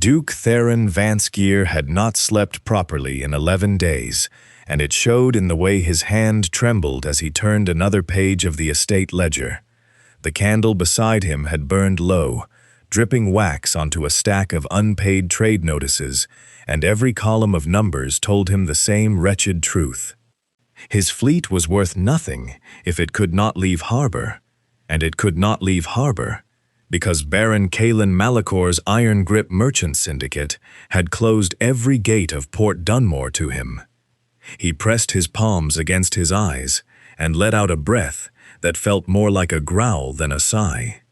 Duke Theron Vansgear had not slept properly in 11 days, and it showed in the way his hand trembled as he turned another page of the estate ledger. The candle beside him had burned low, dripping wax onto a stack of unpaid trade notices, and every column of numbers told him the same wretched truth. His fleet was worth nothing if it could not leave harbor, and it could not leave harbor because Baron Caelan Malacor's Iron Grip Merchant Syndicate had closed every gate of Port Dunmore to him. He pressed his palms against his eyes and let out a breath that felt more like a growl than a sigh.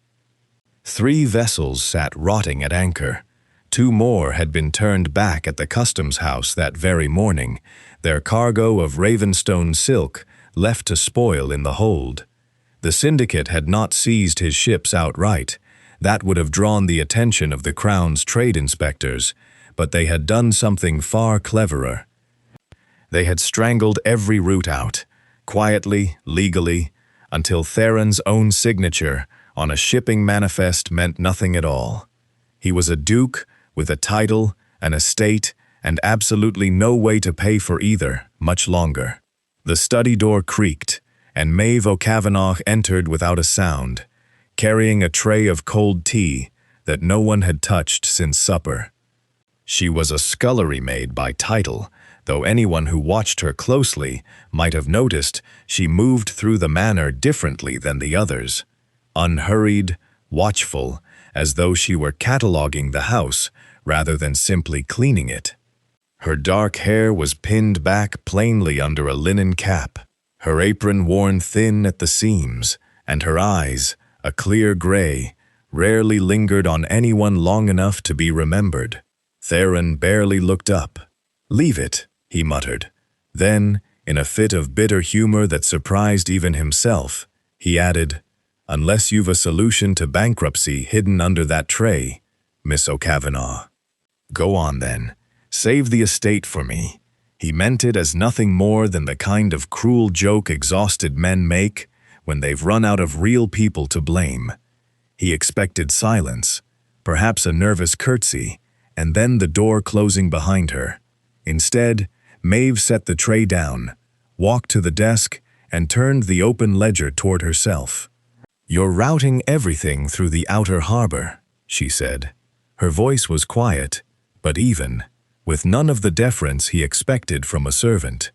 3 vessels sat rotting at anchor. 2 more had been turned back at the customs house that very morning, their cargo of Ravenstone silk left to spoil in the hold. The syndicate had not seized his ships outright. That would have drawn the attention of the Crown's trade inspectors, but they had done something far cleverer. They had strangled every route out, quietly, legally, until Theron's own signature on a shipping manifest meant nothing at all. He was a duke with a title, an estate, and absolutely no way to pay for either much longer. The study door creaked, and Maeve O'Kavanagh entered without a sound, carrying a tray of cold tea that no one had touched since supper. She was a scullery maid by title, though anyone who watched her closely might have noticed she moved through the manor differently than the others, unhurried, watchful, as though she were cataloging the house rather than simply cleaning it. Her dark hair was pinned back plainly under a linen cap, her apron worn thin at the seams, and her eyes, a clear gray, rarely lingered on anyone long enough to be remembered. Theron barely looked up. "Leave it," he muttered. Then, in a fit of bitter humor that surprised even himself, he added, "Unless you've a solution to bankruptcy hidden under that tray, Miss O'Kavanagh. Go on then. Save the estate for me." He meant it as nothing more than the kind of cruel joke exhausted men make when they've run out of real people to blame. He expected silence, perhaps a nervous curtsy, and then the door closing behind her. Instead, Maeve set the tray down, walked to the desk, and turned the open ledger toward herself. "You're routing everything through the outer harbor," she said. Her voice was quiet, but even, with none of the deference he expected from a servant.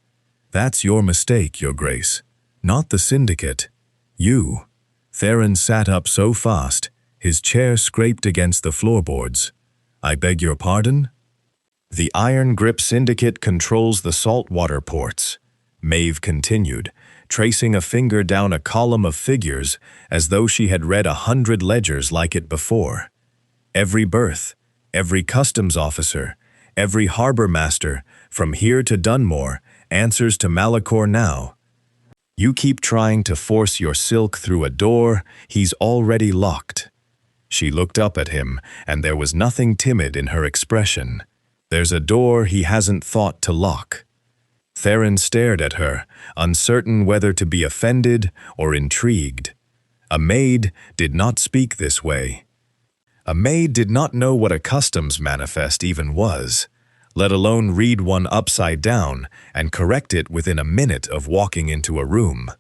"That's your mistake, Your Grace. Not the syndicate. You." Theron sat up so fast, his chair scraped against the floorboards. "I beg your pardon?" "The Iron Grip Syndicate controls the saltwater ports," Maeve continued, tracing a finger down a column of figures as though she had read 100 ledgers like it before. "Every berth, every customs officer, every harbor master, from here to Dunmore, answers to Malacor now. You keep trying to force your silk through a door he's already locked." She looked up at him, and there was nothing timid in her expression. "There's a door he hasn't thought to lock." Theron stared at her, uncertain whether to be offended or intrigued. A maid did not speak this way. A maid did not know what a customs manifest even was, let alone read one upside down and correct it within a minute of walking into a room.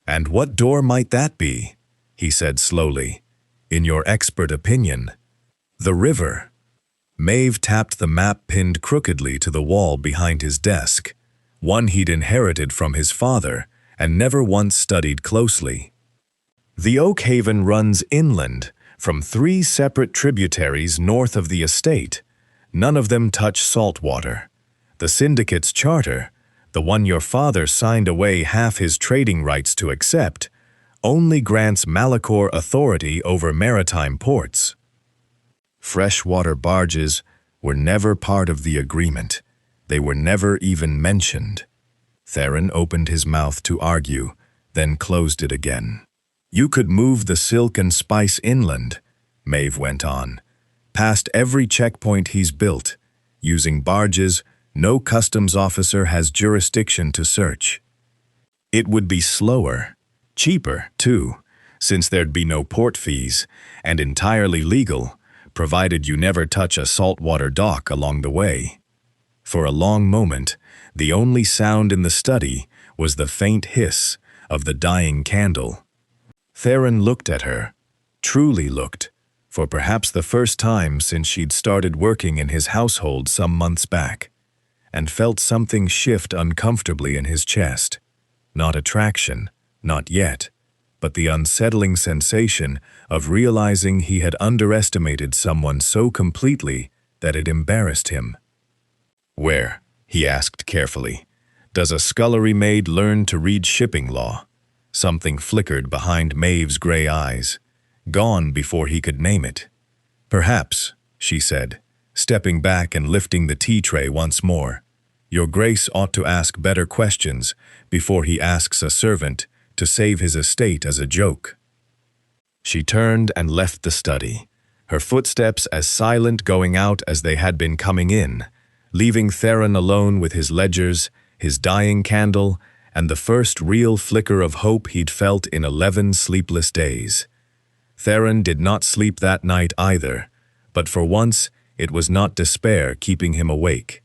"And what door might that be?" he said slowly. "In your expert opinion." "The river." Maeve tapped the map pinned crookedly to the wall behind his desk, one he'd inherited from his father and never once studied closely. "The Oakhaven runs inland from 3 separate tributaries north of the estate. None of them touch salt water. The syndicate's charter, the one your father signed away half his trading rights to accept, only grants Malacor authority over maritime ports. Freshwater barges were never part of the agreement. They were never even mentioned." Theron opened his mouth to argue, then closed it again. "You could move the silk and spice inland," Maeve went on, "past every checkpoint he's built, using barges no customs officer has jurisdiction to search. It would be slower, cheaper, too, since there'd be no port fees, and entirely legal, provided you never touch a saltwater dock along the way. For a long moment, the only sound in the study was the faint hiss of the dying candle. Theron looked at her, truly looked, for perhaps the first time since she'd started working in his household some months back, and felt something shift uncomfortably in his chest. Not attraction, not yet, but the unsettling sensation of realizing he had underestimated someone so completely that it embarrassed him. "Where," he asked carefully, "does a scullery maid learn to read shipping law?" Something flickered behind Maeve's gray eyes, gone before he could name it. "Perhaps," she said, stepping back and lifting the tea tray once more. "Your Grace ought to ask better questions before he asks a servant to save his estate as a joke." She turned and left the study, her footsteps as silent going out as they had been coming in, leaving Theron alone with his ledgers, his dying candle, and the first real flicker of hope he'd felt in 11 sleepless days. Theron did not sleep that night either, but for once it was not despair keeping him awake.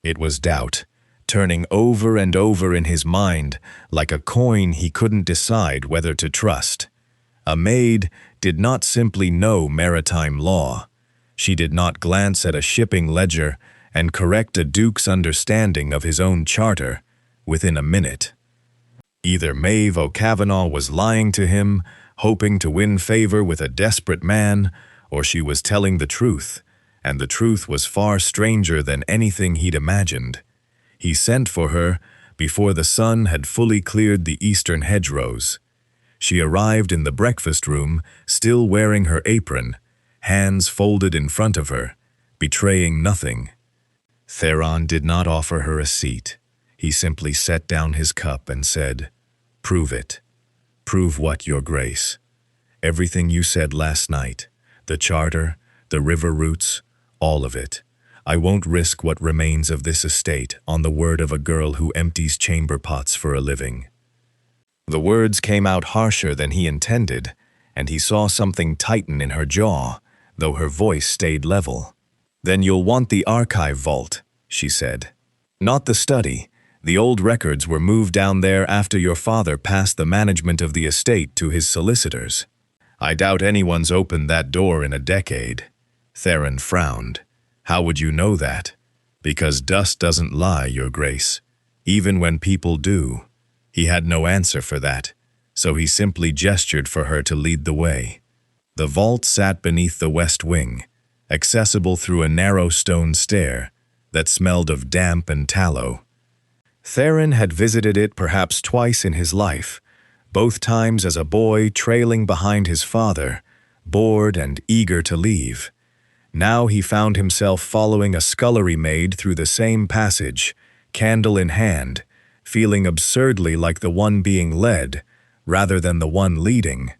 It was doubt, turning over and over in his mind like a coin he couldn't decide whether to trust. A maid did not simply know maritime law. She did not glance at a shipping ledger and correct a duke's understanding of his own charter within a minute. Either Maeve O'Kavanagh was lying to him, hoping to win favor with a desperate man, or she was telling the truth, and the truth was far stranger than anything he'd imagined. He sent for her before the sun had fully cleared the eastern hedgerows. She arrived in the breakfast room, still wearing her apron, hands folded in front of her, betraying nothing. Theron did not offer her a seat. He simply set down his cup and said, "Prove it." "Prove what, Your Grace?" "Everything you said last night. The charter, the river routes, all of it. I won't risk what remains of this estate on the word of a girl who empties chamber pots for a living." The words came out harsher than he intended, and he saw something tighten in her jaw, though her voice stayed level. "Then you'll want the archive vault," she said. "Not the study. The old records were moved down there after your father passed the management of the estate to his solicitors. I doubt anyone's opened that door in a decade." Theron frowned. "How would you know that?" "Because dust doesn't lie, Your Grace, even when people do." He had no answer for that, so he simply gestured for her to lead the way. The vault sat beneath the west wing, accessible through a narrow stone stair that smelled of damp and tallow. Theron had visited it perhaps twice in his life, both times as a boy trailing behind his father, bored and eager to leave. Now he found himself following a scullery maid through the same passage, candle in hand, feeling absurdly like the one being led, rather than the one leading.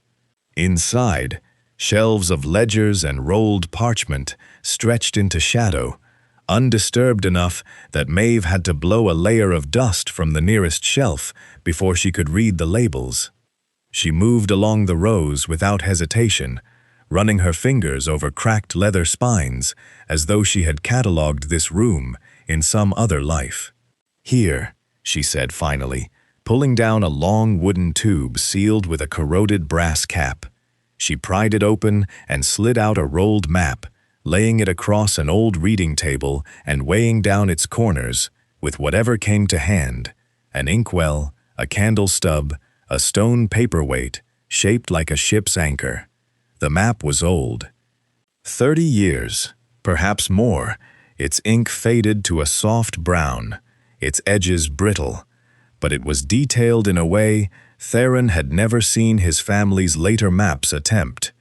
Inside, shelves of ledgers and rolled parchment stretched into shadow, undisturbed enough that Maeve had to blow a layer of dust from the nearest shelf before she could read the labels. She moved along the rows without hesitation, running her fingers over cracked leather spines as though she had catalogued this room in some other life. "Here," she said finally, pulling down a long wooden tube sealed with a corroded brass cap. She pried it open and slid out a rolled map, laying it across an old reading table and weighing down its corners with whatever came to hand: an inkwell, a candle stub, a stone paperweight shaped like a ship's anchor. The map was old. 30 years, perhaps more, its ink faded to a soft brown, its edges brittle, but it was detailed in a way Theron had never seen his family's later maps attempt.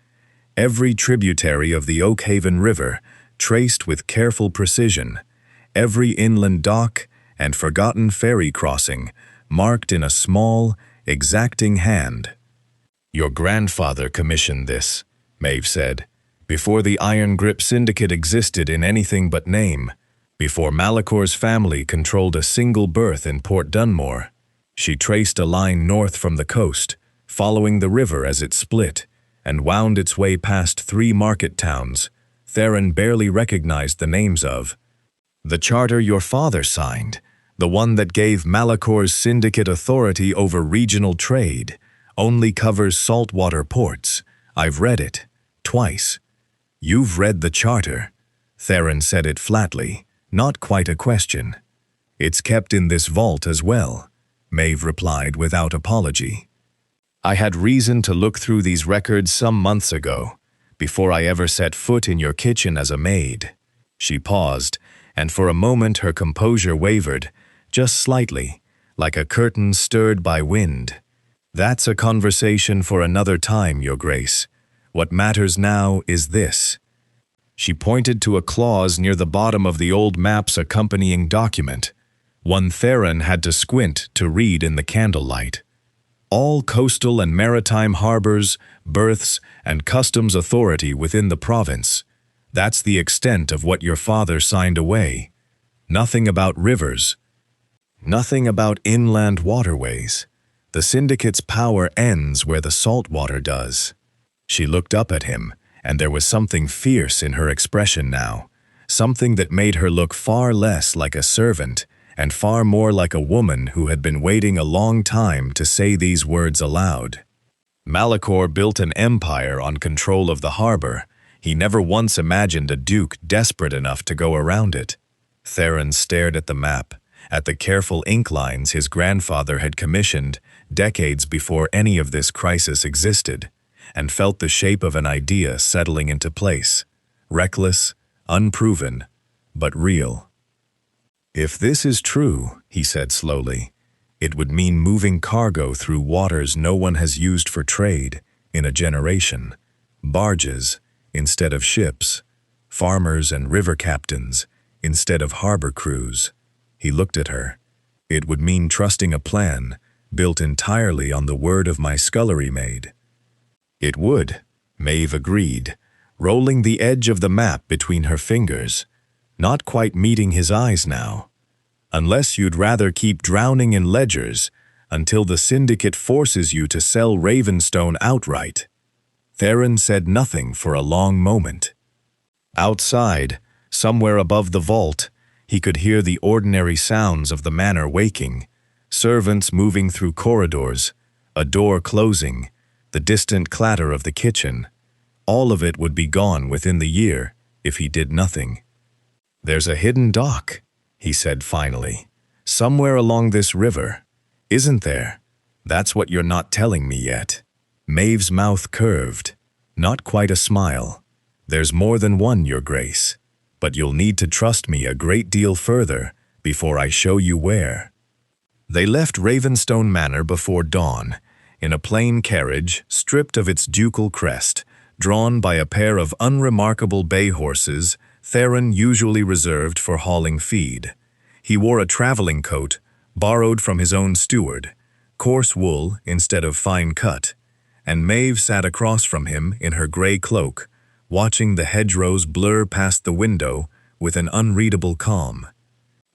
Every tributary of the Oakhaven River traced with careful precision, every inland dock and forgotten ferry crossing marked in a small, exacting hand. "Your grandfather commissioned this," Maeve said, "before the Iron Grip Syndicate existed in anything but name, before Malacor's family controlled a single berth in Port Dunmore." She traced a line north from the coast, following the river as it split, and wound its way past 3 market towns, Theron barely recognized the names of. The charter your father signed, the one that gave Malacor's syndicate authority over regional trade, only covers saltwater ports. I've read it. Twice. You've read the charter. Theron said it flatly, not quite a question. It's kept in this vault as well, Maeve replied without apology. I had reason to look through these records some months ago, before I ever set foot in your kitchen as a maid. She paused, and for a moment her composure wavered, just slightly, like a curtain stirred by wind. That's a conversation for another time, Your Grace. What matters now is this. She pointed to a clause near the bottom of the old map's accompanying document, one Theron had to squint to read in the candlelight. All coastal and maritime harbors, berths, and customs authority within the province. That's the extent of what your father signed away. Nothing about rivers. Nothing about inland waterways. The syndicate's power ends where the salt water does. She looked up at him, and there was something fierce in her expression now, something that made her look far less like a servant and far more like a woman who had been waiting a long time to say these words aloud. Malacor built an empire on control of the harbor. He never once imagined a duke desperate enough to go around it. Theron stared at the map, at the careful ink lines his grandfather had commissioned decades before any of this crisis existed, and felt the shape of an idea settling into place, reckless, unproven, but real. If this is true, he said slowly, it would mean moving cargo through waters no one has used for trade in a generation, barges instead of ships, farmers and river captains instead of harbor crews. He looked at her. It would mean trusting a plan built entirely on the word of my scullery maid. It would, Maeve agreed, rolling the edge of the map between her fingers, not quite meeting his eyes now. Unless you'd rather keep drowning in ledgers until the syndicate forces you to sell Ravenstone outright. Theron said nothing for a long moment. Outside, somewhere above the vault, he could hear the ordinary sounds of the manor waking, servants moving through corridors, a door closing, the distant clatter of the kitchen. All of it would be gone within the year if he did nothing. There's a hidden dock, he said finally, somewhere along this river. Isn't there? That's what you're not telling me yet. Maeve's mouth curved, not quite a smile. There's more than one, Your Grace, but you'll need to trust me a great deal further before I show you where. They left Ravenstone Manor before dawn, in a plain carriage stripped of its ducal crest, drawn by a pair of unremarkable bay horses Theron usually reserved for hauling feed. He wore a traveling coat, borrowed from his own steward, coarse wool instead of fine cut, and Maeve sat across from him in her gray cloak, watching the hedgerows blur past the window with an unreadable calm.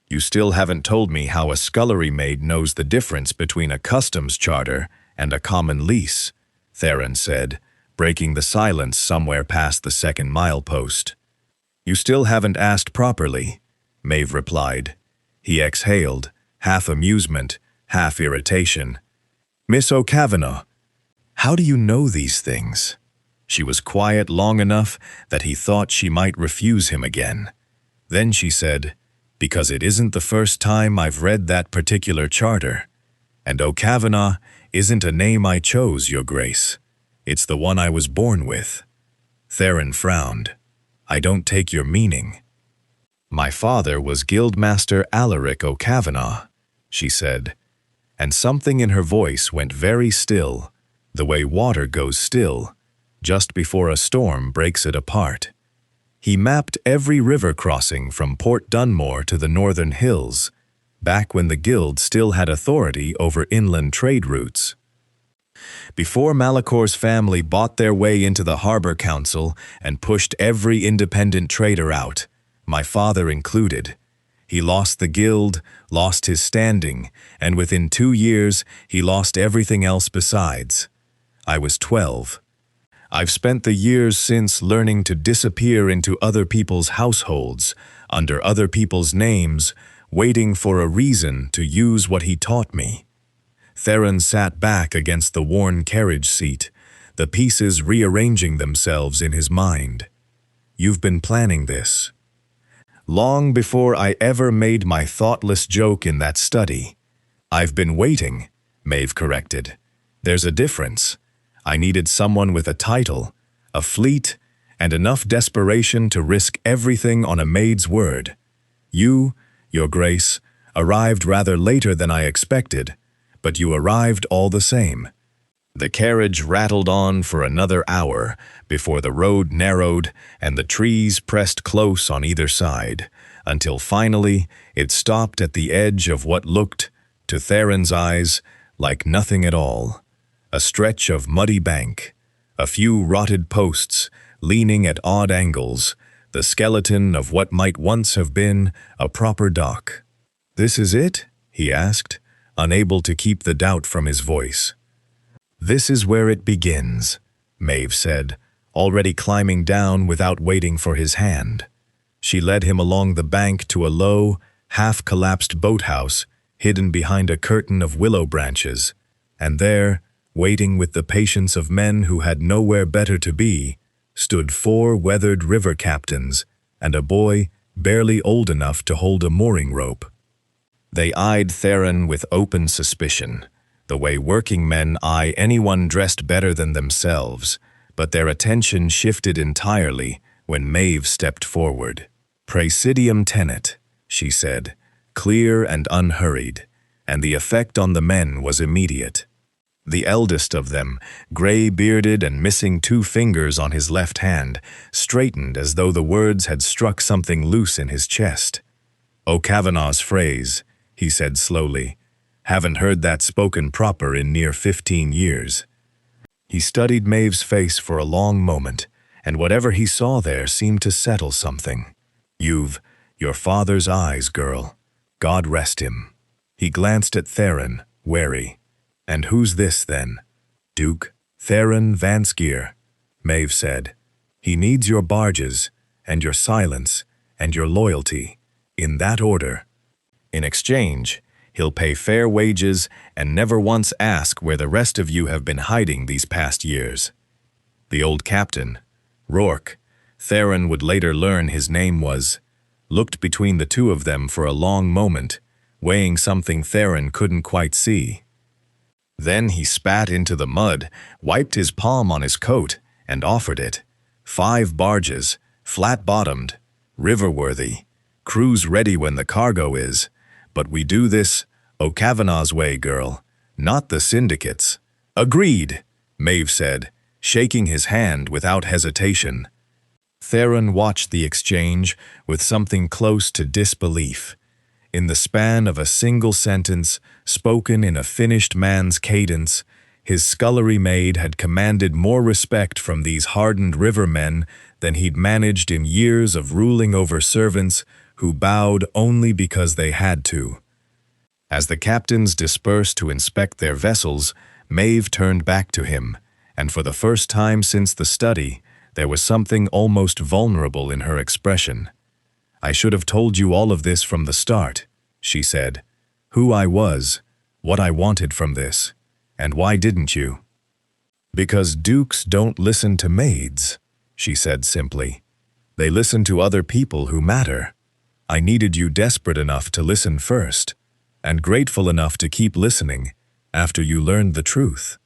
You still haven't told me how a scullery maid knows the difference between a customs charter and a common lease, Theron said, breaking the silence somewhere past the second milepost. You still haven't asked properly, Maeve replied. He exhaled, half amusement, half irritation. Miss O'Kavanagh, how do you know these things? She was quiet long enough that he thought she might refuse him again. Then she said, because it isn't the first time I've read that particular charter. And O'Kavanagh isn't a name I chose, Your Grace. It's the one I was born with. Theron frowned. I don't take your meaning. My father was Guildmaster Alaric O'Kavanagh, she said, and something in her voice went very still, the way water goes still, just before a storm breaks it apart. He mapped every river crossing from Port Dunmore to the northern hills, back when the Guild still had authority over inland trade routes. Before Malacor's family bought their way into the Harbor Council and pushed every independent trader out, my father included, he lost the Guild, lost his standing, and within 2 years he lost everything else besides. I was 12. I've spent the years since learning to disappear into other people's households, under other people's names, waiting for a reason to use what he taught me. Theron sat back against the worn carriage seat, the pieces rearranging themselves in his mind. You've been planning this. Long before I ever made my thoughtless joke in that study. I've been waiting, Maeve corrected. There's a difference. I needed someone with a title, a fleet, and enough desperation to risk everything on a maid's word. You, Your Grace, arrived rather later than I expected, but you arrived all the same. The carriage rattled on for another hour before the road narrowed and the trees pressed close on either side, until finally it stopped at the edge of what looked, to Theron's eyes, like nothing at all. A stretch of muddy bank, a few rotted posts leaning at odd angles, the skeleton of what might once have been a proper dock. "This is it?" he asked, unable to keep the doubt from his voice. "This is where it begins," Maeve said, already climbing down without waiting for his hand. She led him along the bank to a low, half-collapsed boathouse hidden behind a curtain of willow branches, and there, waiting with the patience of men who had nowhere better to be, stood 4 weathered river captains and a boy barely old enough to hold a mooring rope. They eyed Theron with open suspicion, the way working men eye anyone dressed better than themselves, but their attention shifted entirely when Maeve stepped forward. "Praesidium tenet," she said, clear and unhurried, and the effect on the men was immediate. The eldest of them, gray-bearded and missing 2 fingers on his left hand, straightened as though the words had struck something loose in his chest. "O'Kavanagh's phrase," he said slowly. "Haven't heard that spoken proper in near 15 years. He studied Maeve's face for a long moment, and whatever he saw there seemed to settle something. "You've your father's eyes, girl. God rest him." He glanced at Theron, wary. "And who's this, then?" "Duke Theron Vanskeer," Maeve said. "He needs your barges, and your silence, and your loyalty, in that order. In exchange, he'll pay fair wages and never once ask where the rest of you have been hiding these past years." The old captain, Rourke, Theron would later learn his name was, looked between the 2 of them for a long moment, weighing something Theron couldn't quite see. Then he spat into the mud, wiped his palm on his coat, and offered it. 5 barges, flat-bottomed, river-worthy, cruise-ready when the cargo is. But we do this O'Kavanagh's way, girl, not the syndicate's. "Agreed," Maeve said, shaking his hand without hesitation. Theron watched the exchange with something close to disbelief. In the span of a single sentence, spoken in a finished man's cadence, his scullery maid had commanded more respect from these hardened rivermen than he'd managed in years of ruling over servants who bowed only because they had to. As the captains dispersed to inspect their vessels, Maeve turned back to him, and for the first time since the study, there was something almost vulnerable in her expression. "I should have told you all of this from the start," she said. "Who I was, what I wanted from this, and why didn't you?" "Because dukes don't listen to maids," she said simply. "They listen to other people who matter. I needed you desperate enough to listen first, and grateful enough to keep listening after you learned the truth."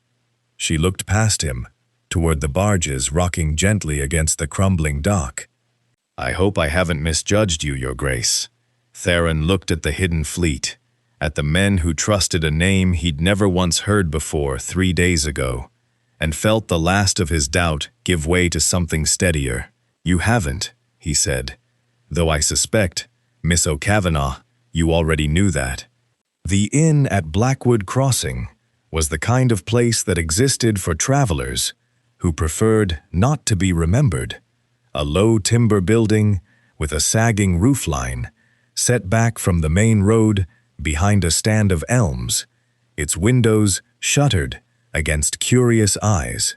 She looked past him, toward the barges rocking gently against the crumbling dock. "I hope I haven't misjudged you, Your Grace." Theron looked at the hidden fleet, at the men who trusted a name he'd never once heard before 3 days ago, and felt the last of his doubt give way to something steadier. "You haven't," he said, "though I suspect, Miss O'Kavanagh, you already knew that." The inn at Blackwood Crossing was the kind of place that existed for travelers who preferred not to be remembered. A low timber building with a sagging roofline, set back from the main road behind a stand of elms, its windows shuttered against curious eyes.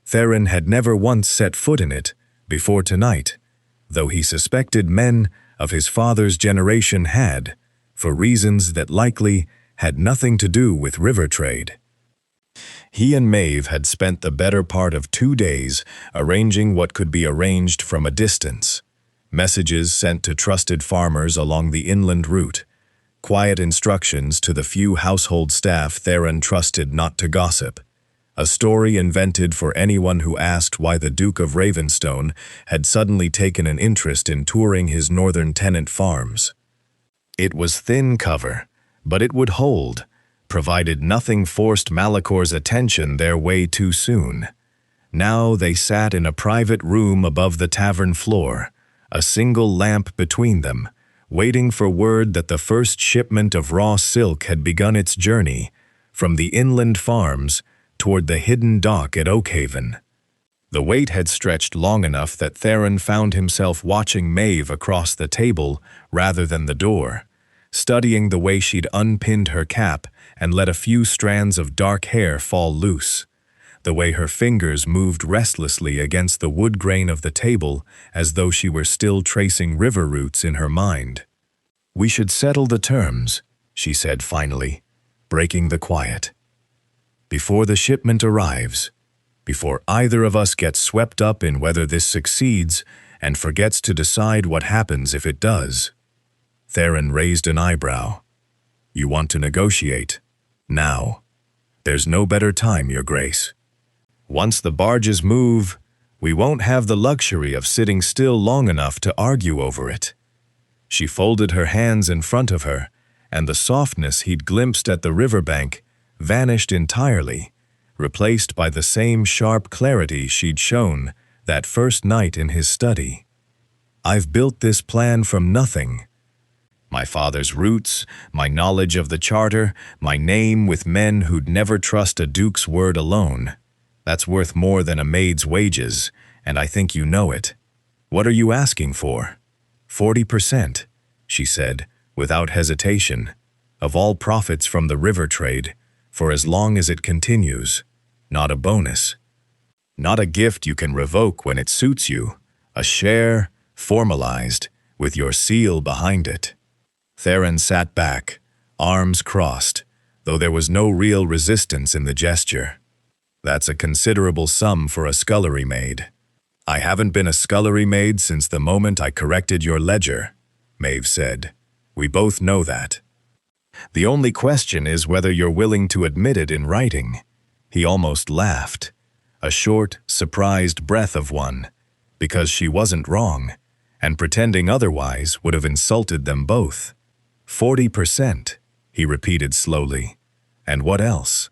Theron had never once set foot in it before tonight, though he suspected men of his father's generation had, for reasons that likely had nothing to do with river trade. He and Maeve had spent the better part of 2 days arranging what could be arranged from a distance. Messages sent to trusted farmers along the inland route, quiet instructions to the few household staff Theron trusted not to gossip, a story invented for anyone who asked why the Duke of Ravenstone had suddenly taken an interest in touring his northern tenant farms. It was thin cover, but it would hold, provided nothing forced Malacor's attention their way too soon. Now they sat in a private room above the tavern floor, a single lamp between them, waiting for word that the first shipment of raw silk had begun its journey from the inland farms toward the hidden dock at Oakhaven. The wait had stretched long enough that Theron found himself watching Maeve across the table rather than the door, studying the way she'd unpinned her cap and let a few strands of dark hair fall loose, the way her fingers moved restlessly against the wood grain of the table as though she were still tracing river routes in her mind. "We should settle the terms," she said finally, breaking the quiet. "Before the shipment arrives, before either of us gets swept up in whether this succeeds and forgets to decide what happens if it does." Theron raised an eyebrow. "You want to negotiate? Now. There's no better time, Your Grace. Once the barges move, we won't have the luxury of sitting still long enough to argue over it." She folded her hands in front of her, and the softness he'd glimpsed at the riverbank vanished entirely, replaced by the same sharp clarity she'd shown that first night in his study. "I've built this plan from nothing. My father's roots, my knowledge of the charter, my name with men who'd never trust a duke's word alone. That's worth more than a maid's wages, and I think you know it. What are you asking for?" 40%, she said, without hesitation, "of all profits from the river trade, for as long as it continues. Not a bonus. Not a gift you can revoke when it suits you. A share, formalized, with your seal behind it." Theron sat back, arms crossed, though there was no real resistance in the gesture. "That's a considerable sum for a scullery maid." "I haven't been a scullery maid since the moment I corrected your ledger," Maeve said. "We both know that. The only question is whether you're willing to admit it in writing." He almost laughed, a short, surprised breath of one, because she wasn't wrong, and pretending otherwise would have insulted them both. 40%, he repeated slowly. "And what else?"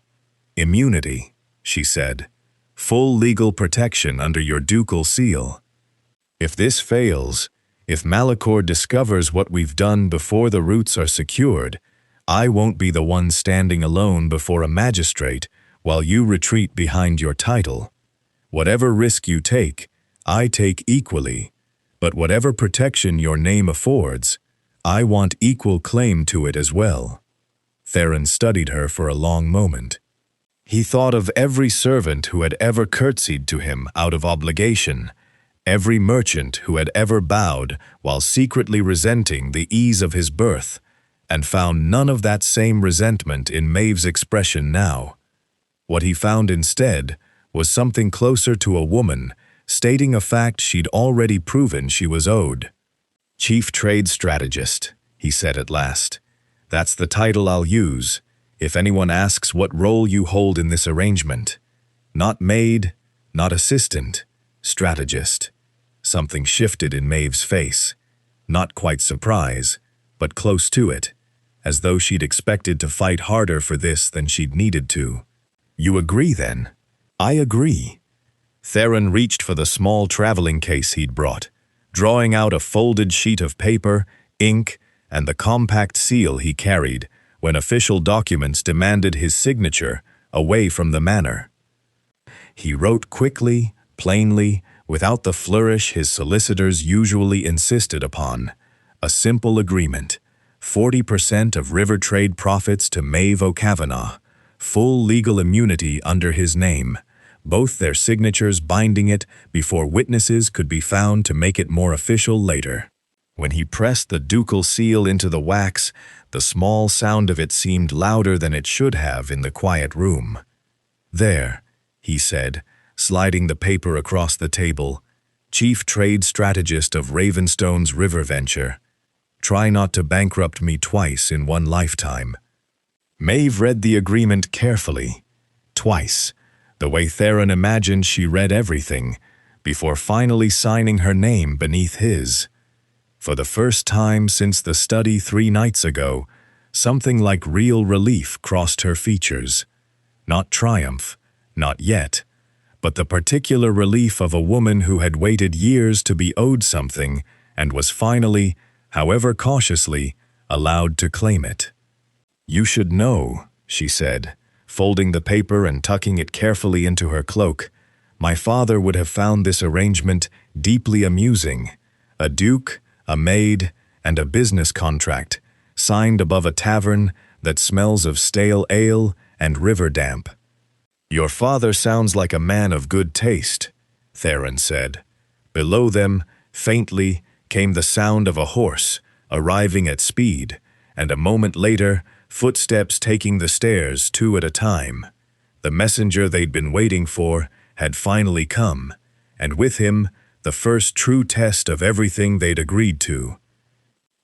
"Immunity," she said. "Full legal protection under your ducal seal. If this fails, if Malacor discovers what we've done before the roots are secured, I won't be the one standing alone before a magistrate while you retreat behind your title. Whatever risk you take, I take equally, but whatever protection your name affords, I want equal claim to it as well." Theron studied her for a long moment. He thought of every servant who had ever curtsied to him out of obligation, every merchant who had ever bowed while secretly resenting the ease of his birth, and found none of that same resentment in Maeve's expression now. What he found instead was something closer to a woman stating a fact she'd already proven she was owed. "Chief Trade Strategist," he said at last. "That's the title I'll use if anyone asks what role you hold in this arrangement. Not maid, not assistant, strategist." Something shifted in Maeve's face. Not quite surprise, but close to it, as though she'd expected to fight harder for this than she'd needed to. "You agree, then?" "I agree." Theron reached for the small traveling case he'd brought, drawing out a folded sheet of paper, ink, and the compact seal he carried when official documents demanded his signature away from the manor. He wrote quickly, plainly, without the flourish his solicitors usually insisted upon, a simple agreement: 40% of river trade profits to Maeve O'Kavanagh, full legal immunity under his name, both their signatures binding it before witnesses could be found to make it more official later. When he pressed the ducal seal into the wax, the small sound of it seemed louder than it should have in the quiet room. "There," he said, sliding the paper across the table, "Chief Trade Strategist of Ravenstone's river venture. Try not to bankrupt me twice in one lifetime." Maeve read the agreement carefully. Twice, the way Theron imagined she read everything, before finally signing her name beneath his. For the first time since the study 3 nights ago, something like real relief crossed her features. Not triumph, not yet, but the particular relief of a woman who had waited years to be owed something and was finally, however cautiously, allowed to claim it. "You should know," she said, folding the paper and tucking it carefully into her cloak. "My father would have found this arrangement deeply amusing. A duke, a maid, and a business contract, signed above a tavern that smells of stale ale and river damp." "Your father sounds like a man of good taste," Theron said. Below them, faintly, came the sound of a horse, arriving at speed, and a moment later, footsteps taking the stairs 2 at a time. The messenger they'd been waiting for had finally come, and with him, the first true test of everything they'd agreed to.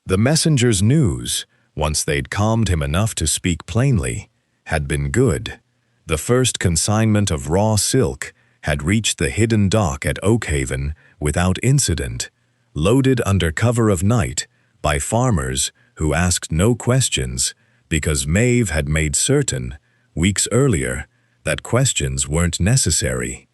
The messenger's news, once they'd calmed him enough to speak plainly, had been good. The first consignment of raw silk had reached the hidden dock at Oakhaven without incident, loaded under cover of night by farmers who asked no questions because Maeve had made certain, weeks earlier, that questions weren't necessary.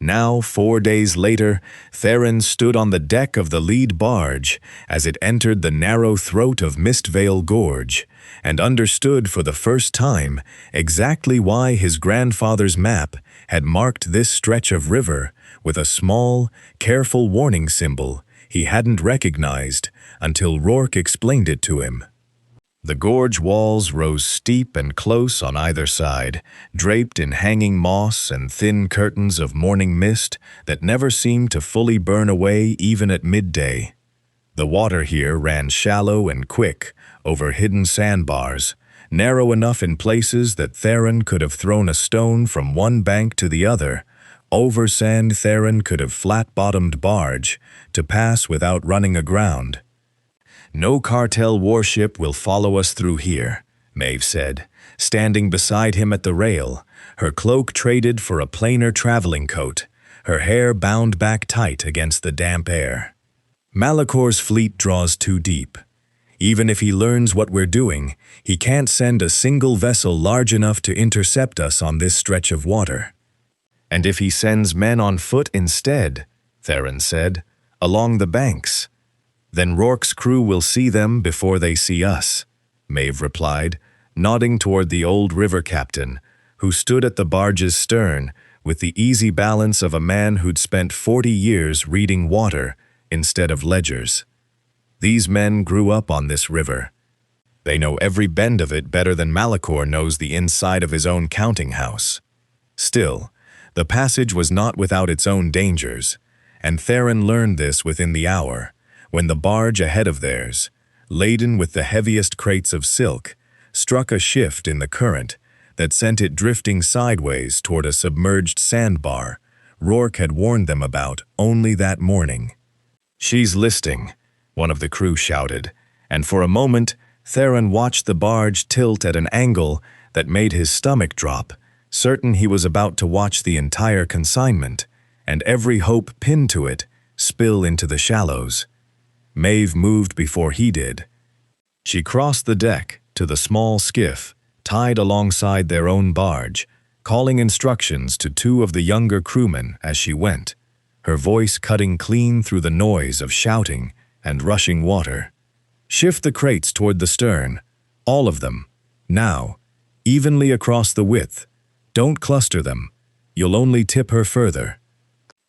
Now, 4 days later, Theron stood on the deck of the lead barge as it entered the narrow throat of Mistvale Gorge, and understood for the first time exactly why his grandfather's map had marked this stretch of river with a small, careful warning symbol he hadn't recognized until Rourke explained it to him. The gorge walls rose steep and close on either side, draped in hanging moss and thin curtains of morning mist that never seemed to fully burn away even at midday. The water here ran shallow and quick over hidden sandbars, narrow enough in places that Theron could have thrown a stone from one bank to the other, over sand Theron could have flat-bottomed barge to pass without running aground. "No cartel warship will follow us through here," Maeve said, standing beside him at the rail, her cloak traded for a plainer traveling coat, her hair bound back tight against the damp air. "Malacor's fleet draws too deep. Even if he learns what we're doing, he can't send a single vessel large enough to intercept us on this stretch of water." "And if he sends men on foot instead," Theron said, "along the banks, then Rourke's crew will see them before they see us," Maeve replied, nodding toward the old river captain, who stood at the barge's stern with the easy balance of a man who'd spent 40 years reading water instead of ledgers. "These men grew up on this river. They know every bend of it better than Malacor knows the inside of his own counting house." Still, the passage was not without its own dangers, and Theron learned this within the hour, when the barge ahead of theirs, laden with the heaviest crates of silk, struck a shift in the current that sent it drifting sideways toward a submerged sandbar Rourke had warned them about only that morning. "She's listing," one of the crew shouted, and for a moment Theron watched the barge tilt at an angle that made his stomach drop, certain he was about to watch the entire consignment, and every hope pinned to it, spill into the shallows. Maeve moved before he did. She crossed the deck to the small skiff, tied alongside their own barge, calling instructions to 2 of the younger crewmen as she went, her voice cutting clean through the noise of shouting and rushing water. "Shift the crates toward the stern, all of them, now, evenly across the width. Don't cluster them. You'll only tip her further."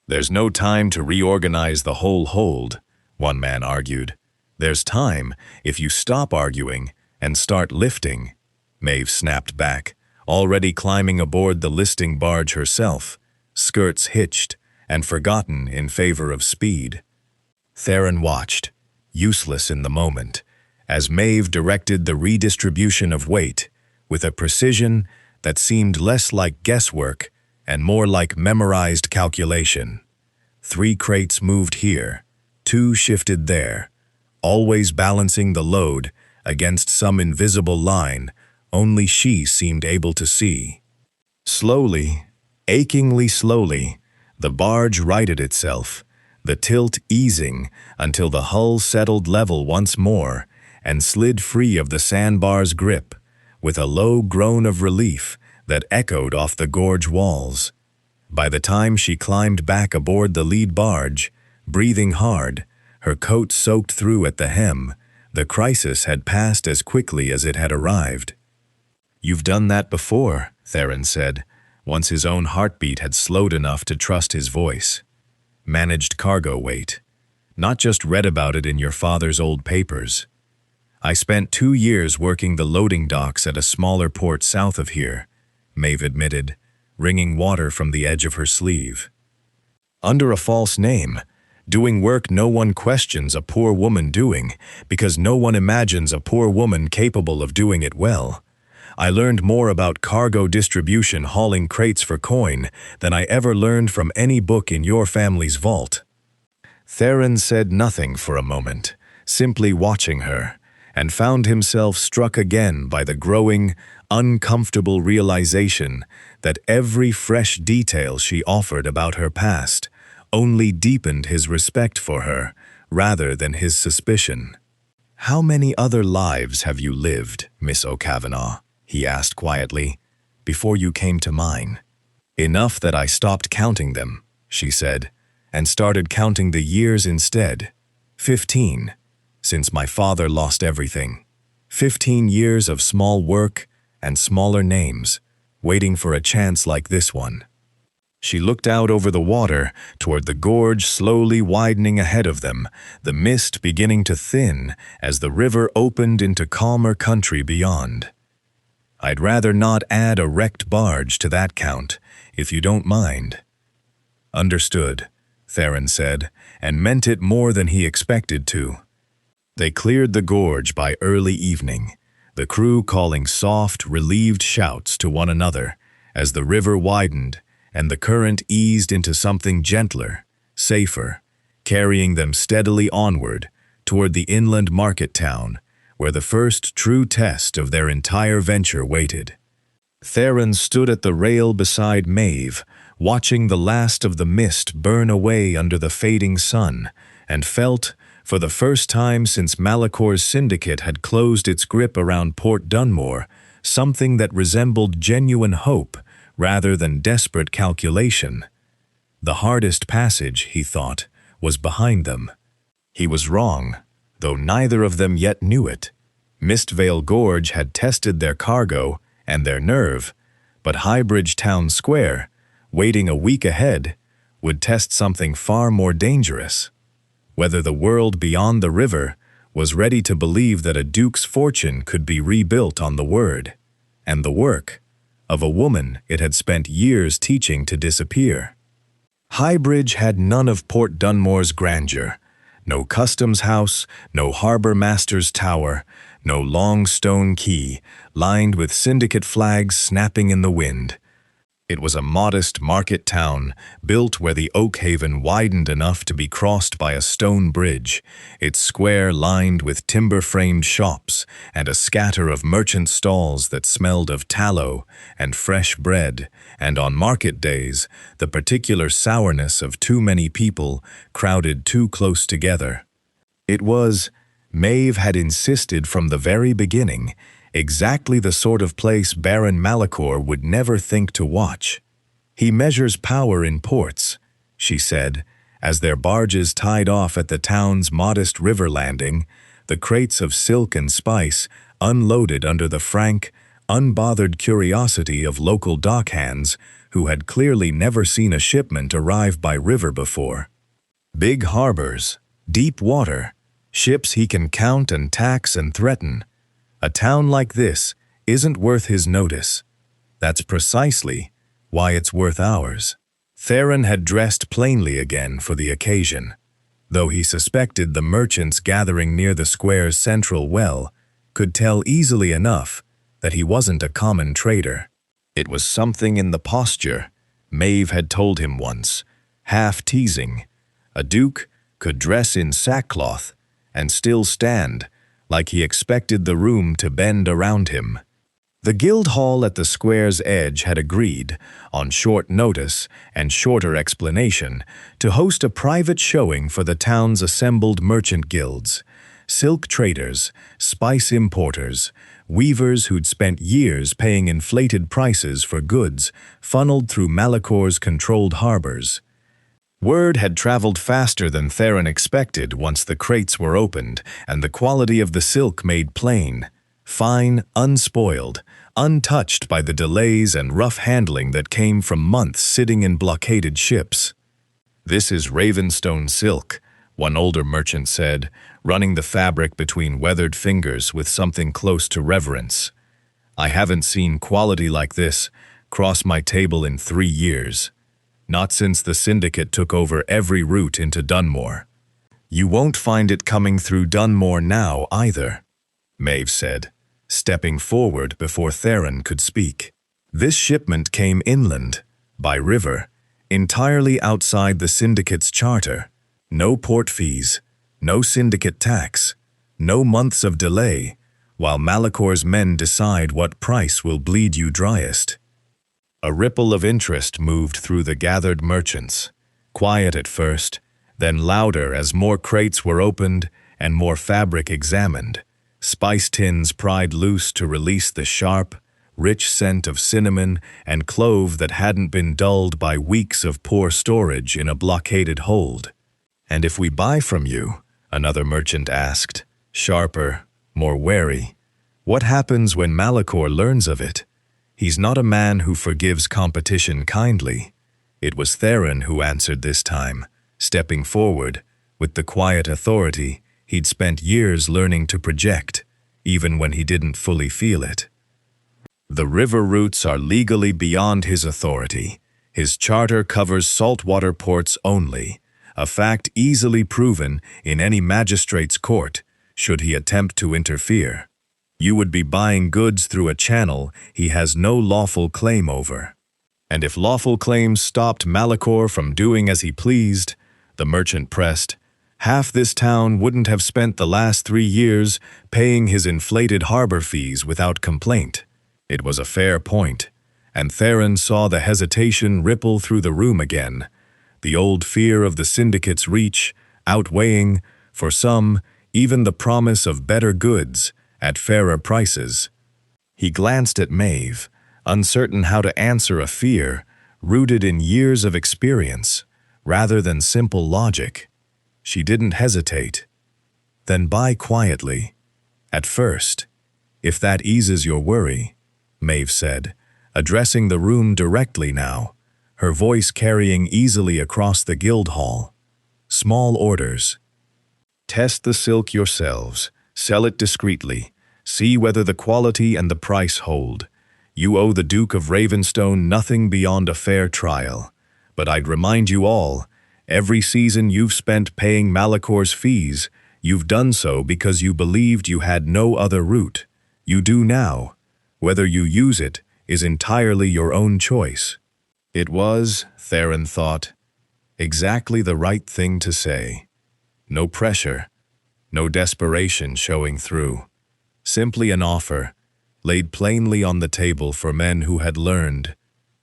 "There's no time to reorganize the whole hold," one man argued. "There's time if you stop arguing and start lifting," Maeve snapped back, already climbing aboard the listing barge herself. skirts hitched and forgotten in favor of speed. Theron watched, useless in the moment, as Maeve directed the redistribution of weight with a precision that seemed less like guesswork and more like memorized calculation. 3 crates moved here, 2 shifted there, always balancing the load against some invisible line only she seemed able to see. Slowly, achingly slowly, the barge righted itself, the tilt easing until the hull settled level once more and slid free of the sandbar's grip, with a low groan of relief that echoed off the gorge walls. By the time she climbed back aboard the lead barge, breathing hard, her coat soaked through at the hem, the crisis had passed as quickly as it had arrived. "You've done that before," Theron said, once his own heartbeat had slowed enough to trust his voice. "Managed cargo weight. Not just read about it in your father's old papers. I spent 2 years working the loading docks at a smaller port south of here," Maeve admitted, wringing water from the edge of her sleeve. "Under a false name, doing work no one questions a poor woman doing, because no one imagines a poor woman capable of doing it well. I learned more about cargo distribution hauling crates for coin than I ever learned from any book in your family's vault." Theron said nothing for a moment, simply watching her, and found himself struck again by the growing, uncomfortable realization that every fresh detail she offered about her past only deepened his respect for her rather than his suspicion. "How many other lives have you lived, Miss O'Kavanagh?" he asked quietly, "before you came to mine?" "Enough that I stopped counting them," she said, and started counting the years instead. 15, since my father lost everything. 15 years of small work and smaller names, waiting for a chance like this one. She looked out over the water toward the gorge slowly widening ahead of them, the mist beginning to thin as the river opened into calmer country beyond. "I'd rather not add a wrecked barge to that count, if you don't mind." "Understood," Theron said, and meant it more than he expected to. They cleared the gorge by early evening, the crew calling soft, relieved shouts to one another as the river widened and the current eased into something gentler, safer, carrying them steadily onward toward the inland market town, where the first true test of their entire venture waited. Theron stood at the rail beside Maeve, watching the last of the mist burn away under the fading sun, and felt, for the first time since Malacor's syndicate had closed its grip around Port Dunmore, something that resembled genuine hope rather than desperate calculation. The hardest passage, he thought, was behind them. He was wrong, though neither of them yet knew it. Mistvale Gorge had tested their cargo and their nerve, but Highbridge Town Square, waiting a week ahead, would test something far more dangerous. Whether the world beyond the river was ready to believe that a duke's fortune could be rebuilt on the word, and the work, of a woman it had spent years teaching to disappear. Highbridge had none of Port Dunmore's grandeur, no customs house, no harbor master's tower, no long stone quay, lined with syndicate flags snapping in the wind. It was a modest market town, built where the Oakhaven widened enough to be crossed by a stone bridge, its square lined with timber-framed shops and a scatter of merchant stalls that smelled of tallow and fresh bread, and on market days, the particular sourness of too many people crowded too close together. It was, Maeve had insisted from the very beginning, exactly the sort of place Baron Malachor would never think to watch. "He measures power in ports," she said, as their barges tied off at the town's modest river landing, the crates of silk and spice unloaded under the frank, unbothered curiosity of local dockhands who had clearly never seen a shipment arrive by river before. "Big harbors, deep water, ships he can count and tax and threaten. A town like this isn't worth his notice. That's precisely why it's worth ours." Theron had dressed plainly again for the occasion, though he suspected the merchants gathering near the square's central well could tell easily enough that he wasn't a common trader. It was something in the posture, Maeve had told him once, half teasing. A duke could dress in sackcloth and still stand, like he expected the room to bend around him. The Guildhall at the square's edge had agreed, on short notice and shorter explanation, to host a private showing for the town's assembled merchant guilds, silk traders, spice importers, weavers who'd spent years paying inflated prices for goods funneled through Malacor's controlled harbors. Word had traveled faster than Theron expected once the crates were opened and the quality of the silk made plain. Fine, unspoiled, untouched by the delays and rough handling that came from months sitting in blockaded ships. "This is Ravenstone silk," one older merchant said, running the fabric between weathered fingers with something close to reverence. "I haven't seen quality like this cross my table in 3 years. Not since the syndicate took over every route into Dunmore. You won't find it coming through Dunmore now either," Maeve said, stepping forward before Theron could speak. This shipment came inland, by river, entirely outside the syndicate's charter. No port fees, no syndicate tax, no months of delay, while Malacor's men decide what price will bleed you driest. A ripple of interest moved through the gathered merchants, quiet at first, then louder as more crates were opened and more fabric examined, spice tins pried loose to release the sharp, rich scent of cinnamon and clove that hadn't been dulled by weeks of poor storage in a blockaded hold. "And if we buy from you," another merchant asked, sharper, more wary, "what happens when Malacor learns of it? He's not a man who forgives competition kindly." It was Theron who answered this time, stepping forward, with the quiet authority he'd spent years learning to project, even when he didn't fully feel it. "The river routes are legally beyond his authority. His charter covers saltwater ports only, a fact easily proven in any magistrate's court, should he attempt to interfere. You would be buying goods through a channel he has no lawful claim over. And if lawful claims stopped Malacor from doing as he pleased," the merchant pressed, "half this town wouldn't have spent the last 3 years paying his inflated harbor fees without complaint." It was a fair point, and Theron saw the hesitation ripple through the room again, the old fear of the syndicate's reach outweighing, for some, even the promise of better goods at fairer prices. He glanced at Maeve, uncertain how to answer a fear rooted in years of experience rather than simple logic. She didn't hesitate. "Then buy quietly. At first, if that eases your worry," Maeve said, addressing the room directly now, her voice carrying easily across the Guildhall. "Small orders. Test the silk yourselves, sell it discreetly, see whether the quality and the price hold. You owe the Duke of Ravenstone nothing beyond a fair trial, but I'd remind you all, every season you've spent paying Malacor's fees, you've done so because you believed you had no other route. You do now. Whether you use it is entirely your own choice." It was, Theron thought, exactly the right thing to say. No pressure, no desperation showing through. Simply an offer, laid plainly on the table for men who had learned,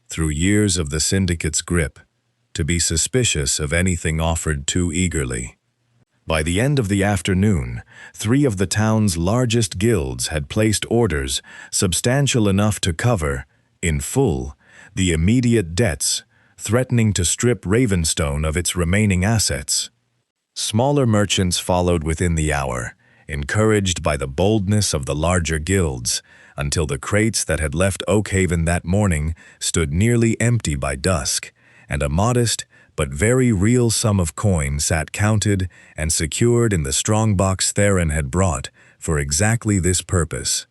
through years of the syndicate's grip, to be suspicious of anything offered too eagerly. By the end of the afternoon, 3 of the town's largest guilds had placed orders substantial enough to cover, in full, the immediate debts, threatening to strip Ravenstone of its remaining assets. Smaller merchants followed within the hour, encouraged by the boldness of the larger guilds, until the crates that had left Oakhaven that morning stood nearly empty by dusk, and a modest but very real sum of coin sat counted and secured in the strongbox Theron had brought for exactly this purpose.